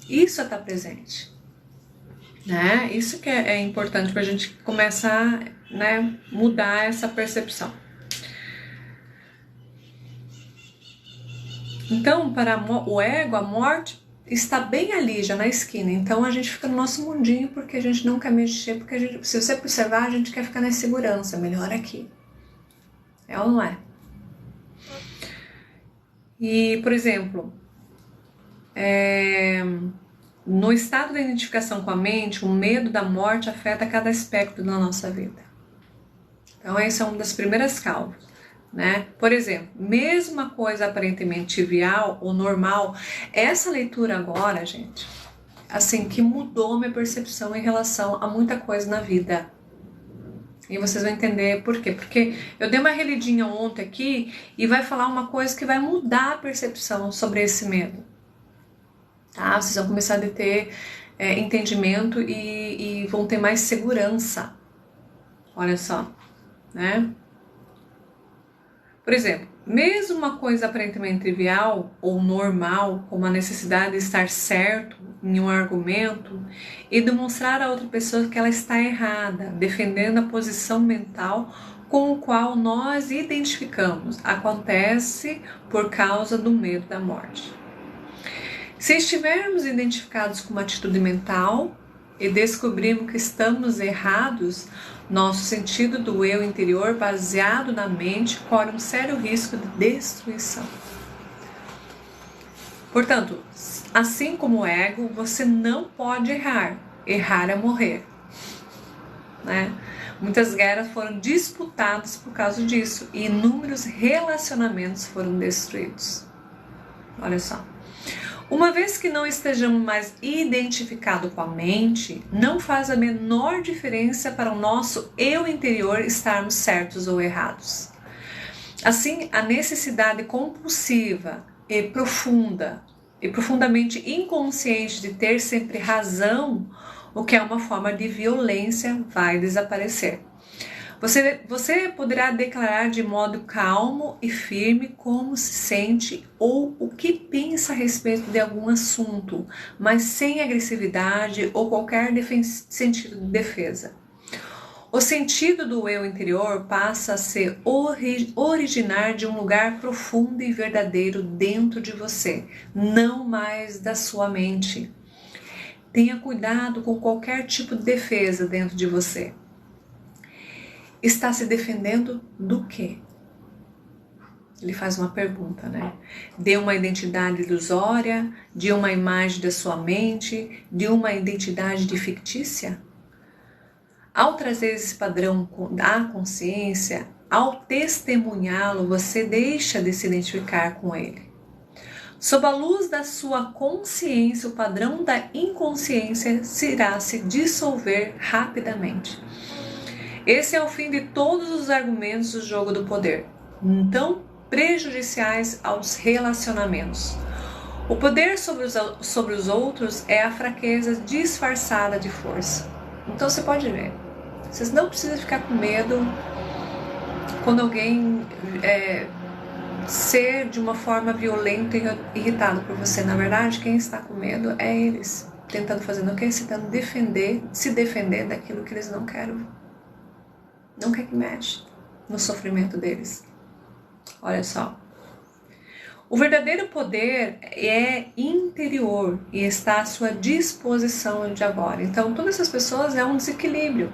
isso é estar presente, né? Isso que é importante pra gente começar, né, mudar essa percepção. Então, para o ego, a morte está bem ali, já na esquina. Então, a gente fica no nosso mundinho porque a gente não quer mexer, porque se você observar, a gente quer ficar na segurança, melhor aqui. É ou não é? E, por exemplo, no estado da identificação com a mente, o medo da morte afeta cada aspecto da nossa vida. Então, essa é uma das primeiras causas. Né? Por exemplo, mesma coisa aparentemente trivial ou normal, essa leitura agora, gente, assim, que mudou minha percepção em relação a muita coisa na vida. E vocês vão entender por quê. Porque eu dei uma relidinha ontem aqui e vai falar uma coisa que vai mudar a percepção sobre esse medo. Tá? Vocês vão começar a ter entendimento e vão ter mais segurança. Olha só, né? Por exemplo, mesmo uma coisa aparentemente trivial ou normal, como a necessidade de estar certo em um argumento e demonstrar a outra pessoa que ela está errada, defendendo a posição mental com o qual nós identificamos, acontece por causa do medo da morte. Se estivermos identificados com uma atitude mental, e descobrimos que estamos errados, nosso sentido do eu interior baseado na mente corre um sério risco de destruição. Portanto, assim como o ego, você não pode errar. Errar é morrer. Né? Muitas guerras foram disputadas por causa disso e inúmeros relacionamentos foram destruídos. Olha só. Uma vez que não estejamos mais identificados com a mente, não faz a menor diferença para o nosso eu interior estarmos certos ou errados. Assim, a necessidade compulsiva e profundamente inconsciente de ter sempre razão, o que é uma forma de violência, vai desaparecer. Você poderá declarar de modo calmo e firme como se sente ou o que pensa a respeito de algum assunto, mas sem agressividade ou qualquer sentido de defesa. O sentido do eu interior passa a se originar de um lugar profundo e verdadeiro dentro de você, não mais da sua mente. Tenha cuidado com qualquer tipo de defesa dentro de você. Está se defendendo do quê? Ele faz uma pergunta, né? De uma identidade ilusória, de uma imagem da sua mente, de uma identidade de fictícia? Ao trazer esse padrão da consciência, ao testemunhá-lo, você deixa de se identificar com ele. Sob a luz da sua consciência, o padrão da inconsciência irá se dissolver rapidamente. Esse é o fim de todos os argumentos do jogo do poder, tão prejudiciais aos relacionamentos. O poder sobre os outros é a fraqueza disfarçada de força. Então você pode ver, vocês não precisam ficar com medo quando alguém ser de uma forma violenta e irritado por você. Na verdade, quem está com medo é eles, tentando fazer o quê? Tentando se defender daquilo que eles não querem. Não quer que mexa no sofrimento deles. Olha só. O verdadeiro poder é interior e está à sua disposição de agora. Então, todas essas pessoas é um desequilíbrio.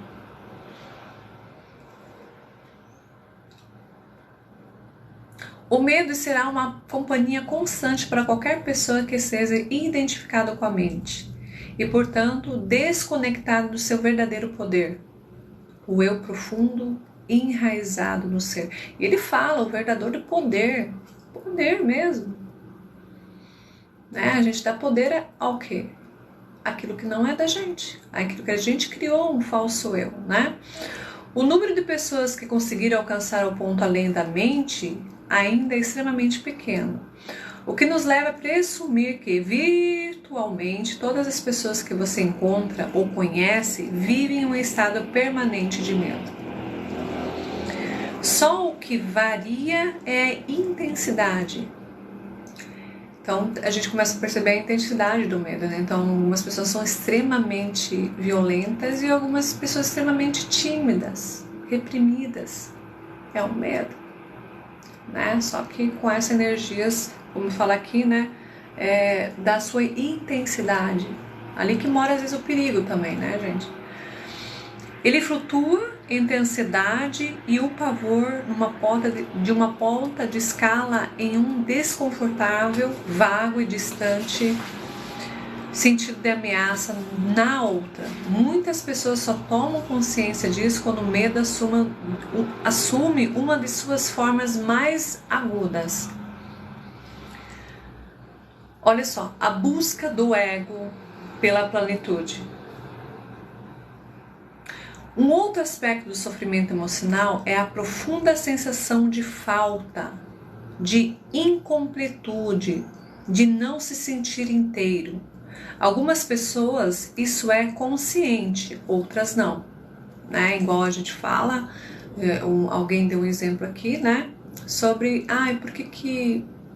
O medo será uma companhia constante para qualquer pessoa que seja identificada com a mente e, portanto, desconectada do seu verdadeiro poder. O eu profundo, enraizado no ser. E ele fala o verdadeiro poder mesmo. Né? A gente dá poder ao quê? Aquilo que não é da gente, aquilo que a gente criou, um falso eu, né? O número de pessoas que conseguiram alcançar o ponto além da mente ainda é extremamente pequeno. O que nos leva a presumir que virtualmente todas as pessoas que você encontra ou conhece vivem em um estado permanente de medo. Só o que varia é a intensidade. Então a gente começa a perceber a intensidade do medo, né? Então algumas pessoas são extremamente violentas e algumas pessoas extremamente tímidas, reprimidas. É o medo, né? Só que com essas energias, como falar aqui, né, da sua intensidade. Ali que mora às vezes o perigo também, né, gente? Ele flutua entre a ansiedade e o pavor de uma ponta de escala em um desconfortável, vago e distante sentido de ameaça na outra. Muitas pessoas só tomam consciência disso quando o medo assume uma de suas formas mais agudas. Olha só, a busca do ego pela plenitude. Um outro aspecto do sofrimento emocional é a profunda sensação de falta, de incompletude, de não se sentir inteiro. Algumas pessoas isso é consciente, outras não, né? Igual a gente fala, alguém deu um exemplo aqui, né? Sobre,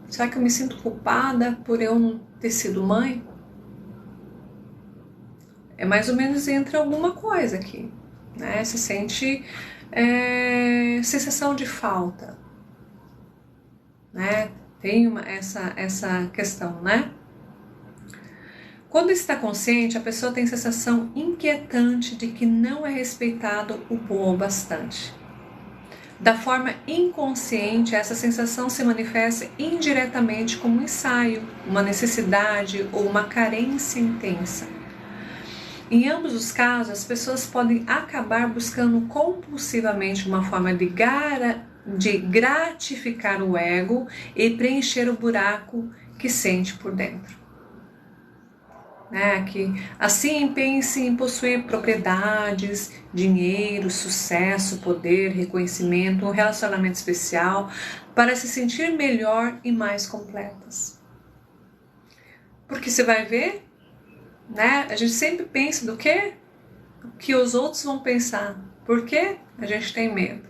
será que eu me sinto culpada por eu não ter sido mãe? É mais ou menos entre alguma coisa aqui, né? Se sente sensação de falta, né? Tem essa questão, né? Quando está consciente, a pessoa tem sensação inquietante de que não é respeitado o bom o bastante. Da forma inconsciente, essa sensação se manifesta indiretamente como um ensaio, uma necessidade ou uma carência intensa. Em ambos os casos, as pessoas podem acabar buscando compulsivamente uma forma de gratificar o ego e preencher o buraco que sente por dentro. Que assim pense em possuir propriedades, dinheiro, sucesso, poder, reconhecimento, um relacionamento especial para se sentir melhor e mais completas. Porque você vai ver, a gente sempre pensa do quê? O que os outros vão pensar. Por quê? A gente tem medo.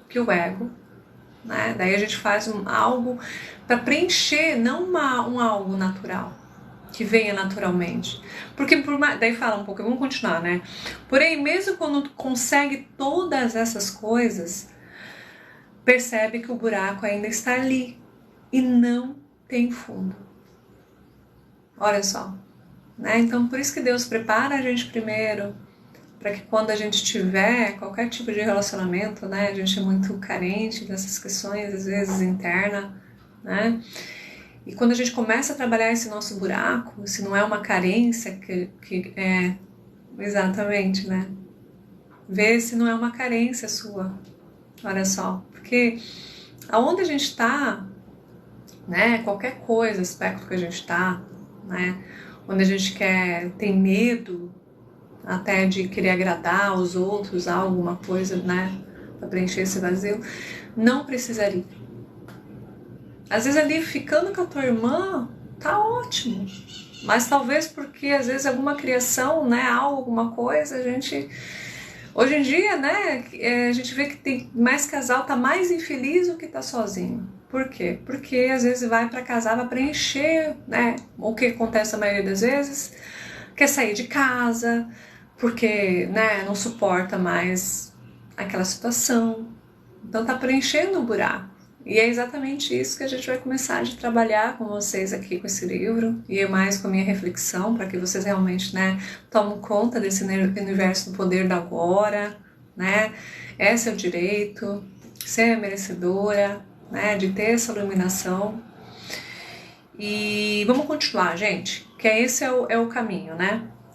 Que o ego, daí a gente faz algo para preencher, não um algo natural, que venha naturalmente. Porque daí fala um pouco, vamos continuar, Porém, mesmo quando consegue todas essas coisas, percebe que o buraco ainda está ali e não tem fundo. Olha só, Então, por isso que Deus prepara a gente primeiro, para que quando a gente tiver qualquer tipo de relacionamento, a gente é muito carente dessas questões, às vezes interna, E quando a gente começa a trabalhar esse nosso buraco, se não é uma carência que é exatamente, ver se não é uma carência sua. Olha só, porque aonde a gente está, qualquer coisa, aspecto que a gente está, onde a gente tem medo até de querer agradar aos outros, alguma coisa, para preencher esse vazio, não precisaria. Às vezes ali ficando com a tua irmã, tá ótimo. Mas talvez porque às vezes alguma criação, alguma coisa, hoje em dia, a gente vê que tem mais casal, tá mais infeliz do que tá sozinho. Por quê? Porque às vezes vai para casar para preencher, O que acontece a maioria das vezes, quer sair de casa, porque, não suporta mais aquela situação. Então tá preenchendo o buraco. E é exatamente isso que a gente vai começar a trabalhar com vocês aqui com esse livro e mais com a minha reflexão, para que vocês realmente, tomem conta desse universo do poder da agora, É seu direito, você é merecedora, de ter essa iluminação. E vamos continuar, gente, que esse é o caminho,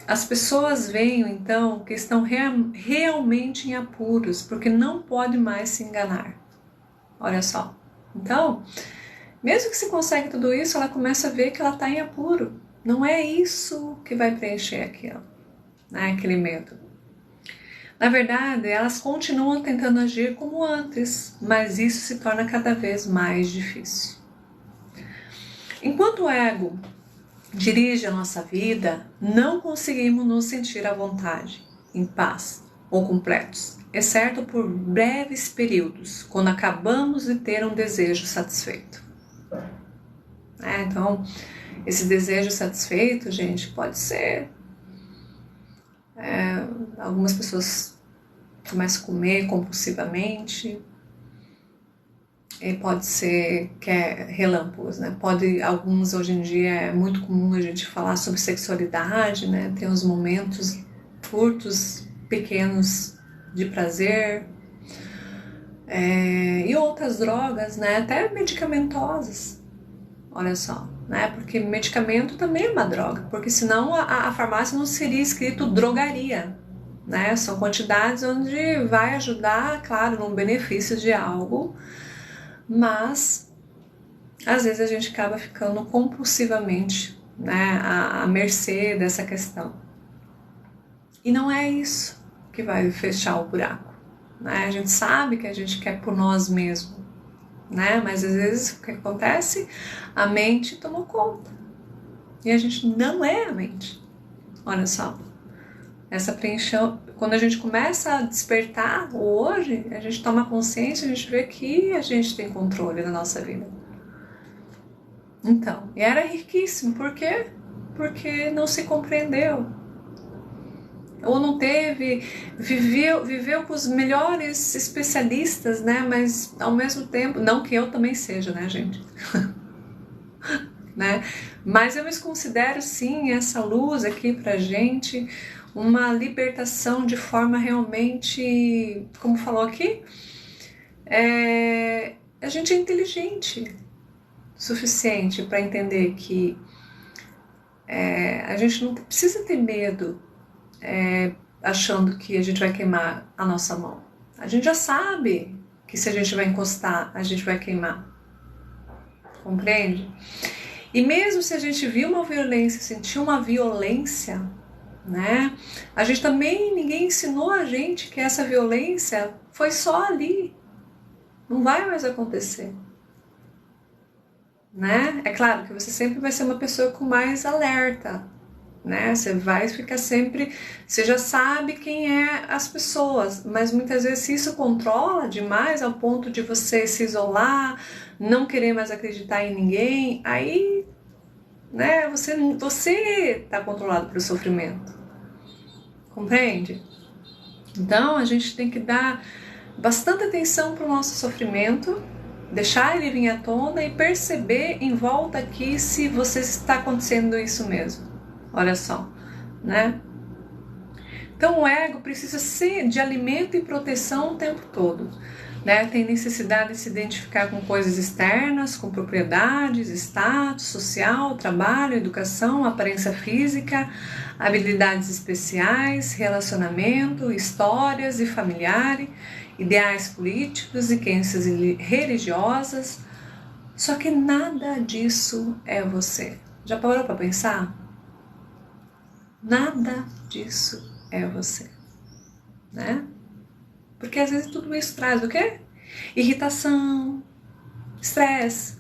As pessoas veem, então, que estão realmente em apuros, porque não pode mais se enganar. Olha só. Então, mesmo que se consegue tudo isso, ela começa a ver que ela está em apuro. Não é isso que vai preencher aquilo, aquele medo. Na verdade, elas continuam tentando agir como antes, mas isso se torna cada vez mais difícil. Enquanto o ego dirige a nossa vida, não conseguimos nos sentir à vontade, em paz ou completos, exceto por breves períodos, quando acabamos de ter um desejo satisfeito. Então, esse desejo satisfeito, gente, pode ser... algumas pessoas começam a comer compulsivamente, e pode ser que é relâmpagos, Alguns, hoje em dia, é muito comum a gente falar sobre sexualidade, Tem uns momentos curtos, pequenos, de prazer, e outras drogas, até medicamentosas, olha só, porque medicamento também é uma droga, porque senão a farmácia não seria escrito drogaria, são quantidades onde vai ajudar, claro, no benefício de algo, mas às vezes a gente acaba ficando compulsivamente, à mercê dessa questão, e não é isso que vai fechar o buraco, A gente sabe que a gente quer por nós mesmos, mas às vezes o que acontece? A mente tomou conta, e a gente não é a mente. Olha só, essa apreensão, quando a gente começa a despertar hoje, a gente toma consciência, a gente vê que a gente tem controle da nossa vida. Então, e era riquíssimo, por quê? Porque não se compreendeu, ou não teve, viveu com os melhores especialistas, mas ao mesmo tempo, não que eu também seja, gente, Mas eu me considero sim essa luz aqui pra gente, uma libertação de forma realmente, como falou aqui, a gente é inteligente o suficiente para entender que a gente não precisa ter medo achando que a gente vai queimar a nossa mão. A gente já sabe que se a gente vai encostar, a gente vai queimar. Compreende? E mesmo se a gente viu uma violência, sentiu uma violência, né? A gente também, ninguém ensinou a gente que essa violência foi só ali. Não vai mais acontecer. Né? É claro que você sempre vai ser uma pessoa com mais alerta, né? Você vai ficar sempre, você já sabe quem é as pessoas, mas muitas vezes se isso controla demais ao ponto de você se isolar, não querer mais acreditar em ninguém, aí, né? Você tá controlado pelo sofrimento, compreende? Então a gente tem que dar bastante atenção para o nosso sofrimento, deixar ele vir à tona e perceber em volta aqui se você está acontecendo isso mesmo. Olha só, né? Então o ego precisa ser de alimento e proteção o tempo todo, né? Tem necessidade de se identificar com coisas externas, com propriedades, status social, trabalho, educação, aparência física, habilidades especiais, relacionamento, histórias e familiares, ideais políticos e crenças religiosas. Só que nada disso é você. Já parou para pensar? Nada disso é você, né? Porque às vezes tudo isso traz o quê? Irritação, estresse,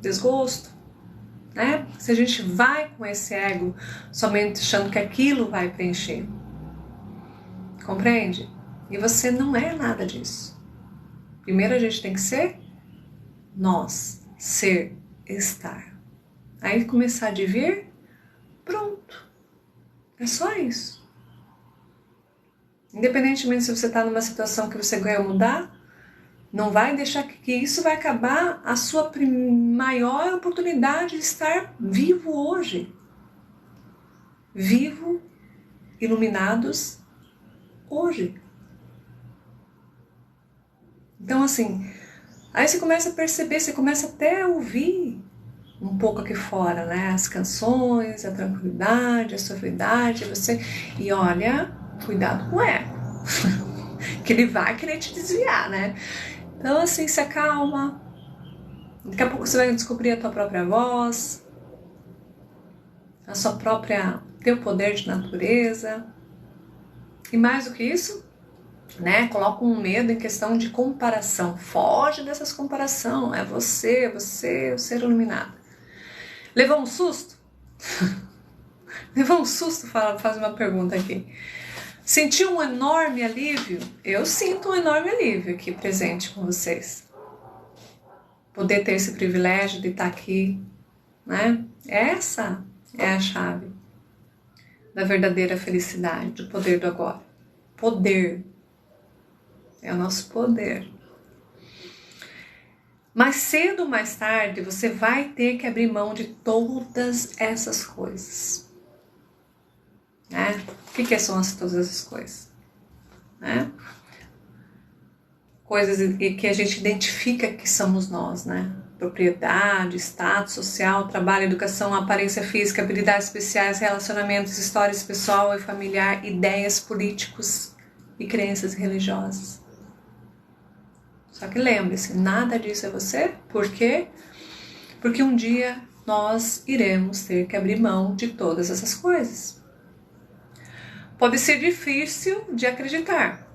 desgosto, né? Se a gente vai com esse ego somente achando que aquilo vai preencher, compreende? E você não é nada disso. Primeiro a gente tem que ser nós, ser, estar. Aí começar de vir, pronto. É só isso. Independentemente se você está numa situação que você quer mudar, não vai deixar que isso vai acabar a sua maior oportunidade de estar vivo hoje. Vivo, iluminados, hoje. Então assim, aí você começa a perceber, você começa até a ouvir um pouco aqui fora, né? As canções, a tranquilidade, a suavidade, e olha, cuidado com o ego, que ele vai querer te desviar, né? Então assim, se acalma, daqui a pouco você vai descobrir a tua própria voz, a sua própria, teu poder de natureza, e mais do que isso, né? Coloca um medo em questão de comparação, foge dessas comparação, é você, o ser iluminado. Levou um susto? Levou um susto? Faz uma pergunta aqui. Sentiu um enorme alívio? Eu sinto um enorme alívio aqui presente com vocês. Poder ter esse privilégio de estar aqui, né? Essa é a chave da verdadeira felicidade, do poder do agora. Poder. É o nosso poder. Mais cedo ou mais tarde, você vai ter que abrir mão de todas essas coisas. Né? O que são todas essas coisas? Né? Coisas que a gente identifica que somos nós, né? Propriedade, status social, trabalho, educação, aparência física, habilidades especiais, relacionamentos, histórias pessoal e familiar, ideias políticos e crenças religiosas. Só que lembre-se, nada disso é você. Por quê? Porque um dia nós iremos ter que abrir mão de todas essas coisas. Pode ser difícil de acreditar.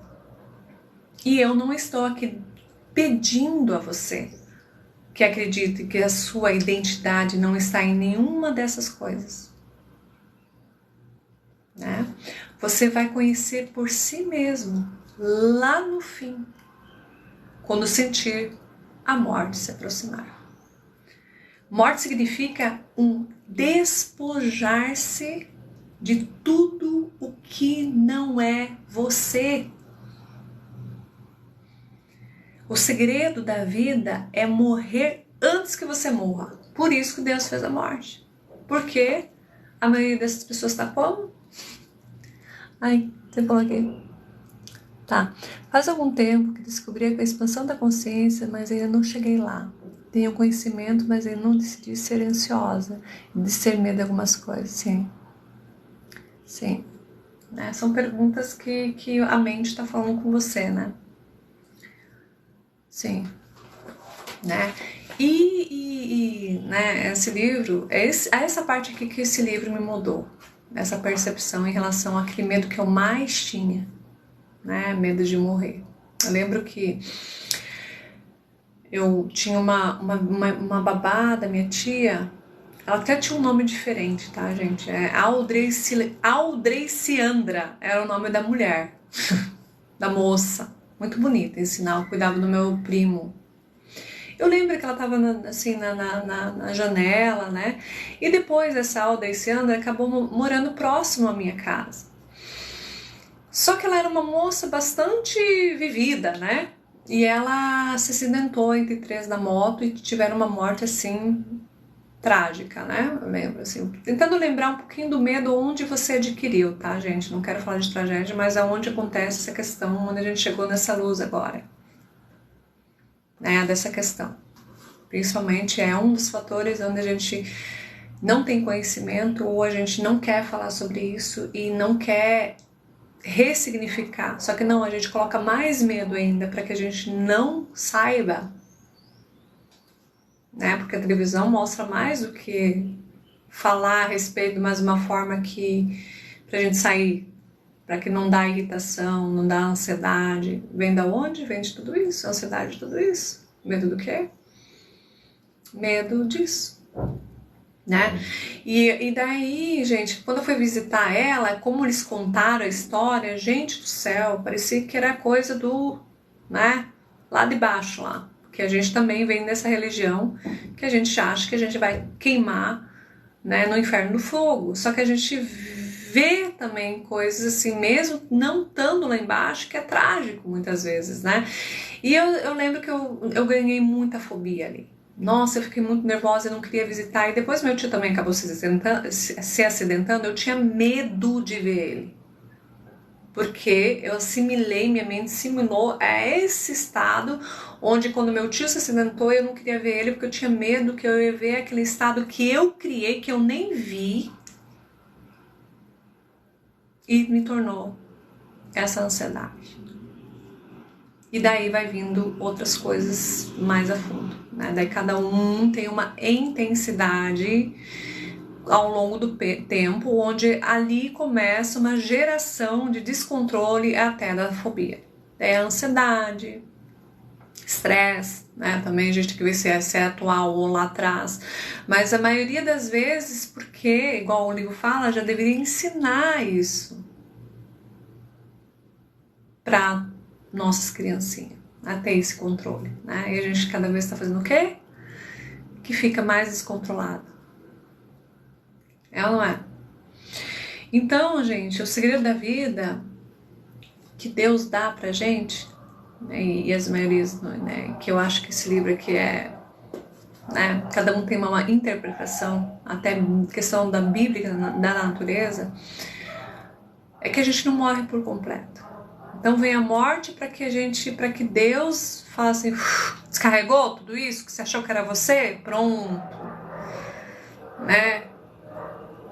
E eu não estou aqui pedindo a você que acredite que a sua identidade não está em nenhuma dessas coisas. Né? Você vai conhecer por si mesmo, lá no fim, quando sentir a morte se aproximar. Morte significa um despojar-se de tudo o que não é você. O segredo da vida é morrer antes que você morra. Por isso que Deus fez a morte. Porque a maioria dessas pessoas tá como? Ai, você falou aqui. Tá. Faz algum tempo que descobri a expansão da consciência, mas ainda não cheguei lá. Tenho conhecimento, mas ainda não decidi ser ansiosa, de ser medo de algumas coisas. Sim. Sim. Né? São perguntas que a mente está falando com você, né? Sim. Né? Né, esse livro, é essa parte aqui que esse livro me mudou, essa percepção em relação àquele medo que eu mais tinha, né, medo de morrer. Eu lembro que eu tinha uma babá da minha tia, ela até tinha um nome diferente, tá, gente? Aldreciandra era o nome da mulher, da moça, muito bonita, ensinava, cuidava do meu primo. Eu lembro que ela estava assim, na janela, né? E depois essa Aldreciandra acabou morando próximo à minha casa. Só que ela era uma moça bastante vivida, né? E ela se acidentou entre três da moto e tiveram uma morte assim trágica, né? Eu lembro assim, tentando lembrar um pouquinho do medo onde você adquiriu, tá, gente? Não quero falar de tragédia, mas aonde acontece essa questão, onde a gente chegou nessa luz agora, né? Dessa questão. Principalmente é um dos fatores onde a gente não tem conhecimento ou a gente não quer falar sobre isso e não quer ressignificar. Só que não, a gente coloca mais medo ainda para que a gente não saiba, né? Porque a televisão mostra mais do que falar a respeito, mas uma forma que pra gente sair, para que não dá irritação, não dá ansiedade. Vem da onde? Vem de tudo isso, ansiedade de tudo isso. Medo do quê? Medo disso, né? E daí, gente, quando eu fui visitar ela, como eles contaram a história, gente do céu, parecia que era coisa do, né, lá de baixo lá, porque a gente também vem dessa religião que a gente acha que a gente vai queimar, né, no inferno do fogo, só que a gente vê também coisas assim, mesmo não estando lá embaixo, que é trágico muitas vezes, né? E eu lembro que eu ganhei muita fobia ali. Nossa, eu fiquei muito nervosa, eu não queria visitar. E depois meu tio também acabou se acidentando, eu tinha medo de ver ele. Porque eu assimilei, minha mente simulou a esse estado onde quando meu tio se acidentou eu não queria ver ele porque eu tinha medo que eu ia ver aquele estado que eu criei, que eu nem vi. E me tornou essa ansiedade. E daí vai vindo outras coisas mais a fundo, né? Daí cada um tem uma intensidade ao longo do tempo, onde ali começa uma geração de descontrole até da fobia. É a ansiedade, estresse, né? Também a gente tem que ver se é atual ou lá atrás. Mas a maioria das vezes, porque, igual o livro fala, já deveria ensinar isso para nossas criancinhas, até esse controle, né? E a gente cada vez está fazendo o quê? Que fica mais descontrolado. É ou não é? Então, gente, o segredo da vida que Deus dá pra gente, né, e as maiorias, né, que eu acho que esse livro aqui é, né, cada um tem uma interpretação, até questão da Bíblia, da natureza, é que a gente não morre por completo. Então vem a morte para que Deus faça assim, descarregou tudo isso que você achou que era você, pronto, né?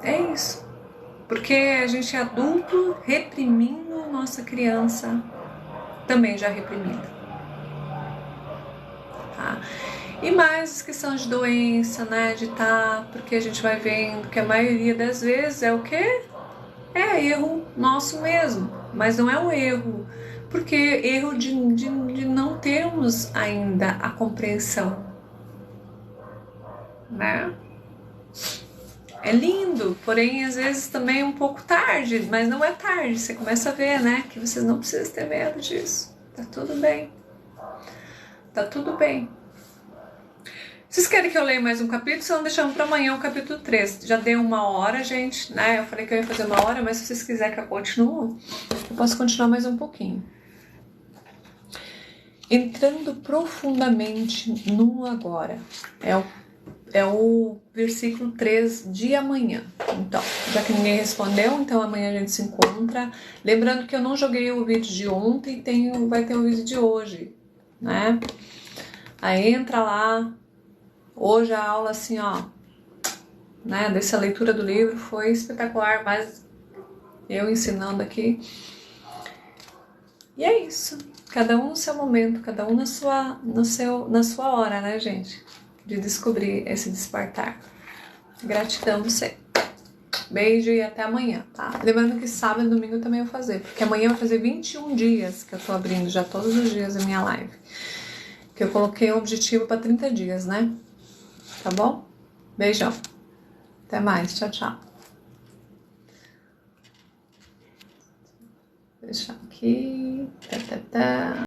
É isso. Porque a gente é adulto reprimindo nossa criança também já reprimida. Tá? E mais questões de doença, né? De porque a gente vai vendo que a maioria das vezes é o quê? É erro nosso mesmo, mas não é um erro, porque erro de não termos ainda a compreensão, né? É lindo, porém às vezes também um pouco tarde, mas não é tarde, você começa a ver, né, que vocês não precisam ter medo disso, tá tudo bem, tá tudo bem. Vocês querem que eu leia mais um capítulo? Senão deixamos para amanhã o capítulo 3. Já deu 1 hora, gente, né? Eu falei que eu ia fazer 1 hora, mas se vocês quiserem que eu continue, eu posso continuar mais um pouquinho. Entrando profundamente no agora. é o versículo 3 de amanhã. Então, já que ninguém respondeu, então amanhã a gente se encontra. Lembrando que eu não joguei o vídeo de ontem, vai ter o vídeo de hoje, né? Aí entra lá. Hoje a aula, assim, ó, né, dessa leitura do livro foi espetacular, mas eu ensinando aqui. E é isso. Cada um no seu momento, cada um na sua hora, né, gente? De descobrir esse despertar. Gratidão você. Beijo e até amanhã, tá? Lembrando que sábado e domingo eu também vou fazer, porque amanhã eu vou fazer 21 dias que eu tô abrindo já todos os dias a minha live. Que eu coloquei um objetivo para 30 dias, né? Tá bom? Beijão. Até mais. Tchau, tchau. Deixa aqui. Tá.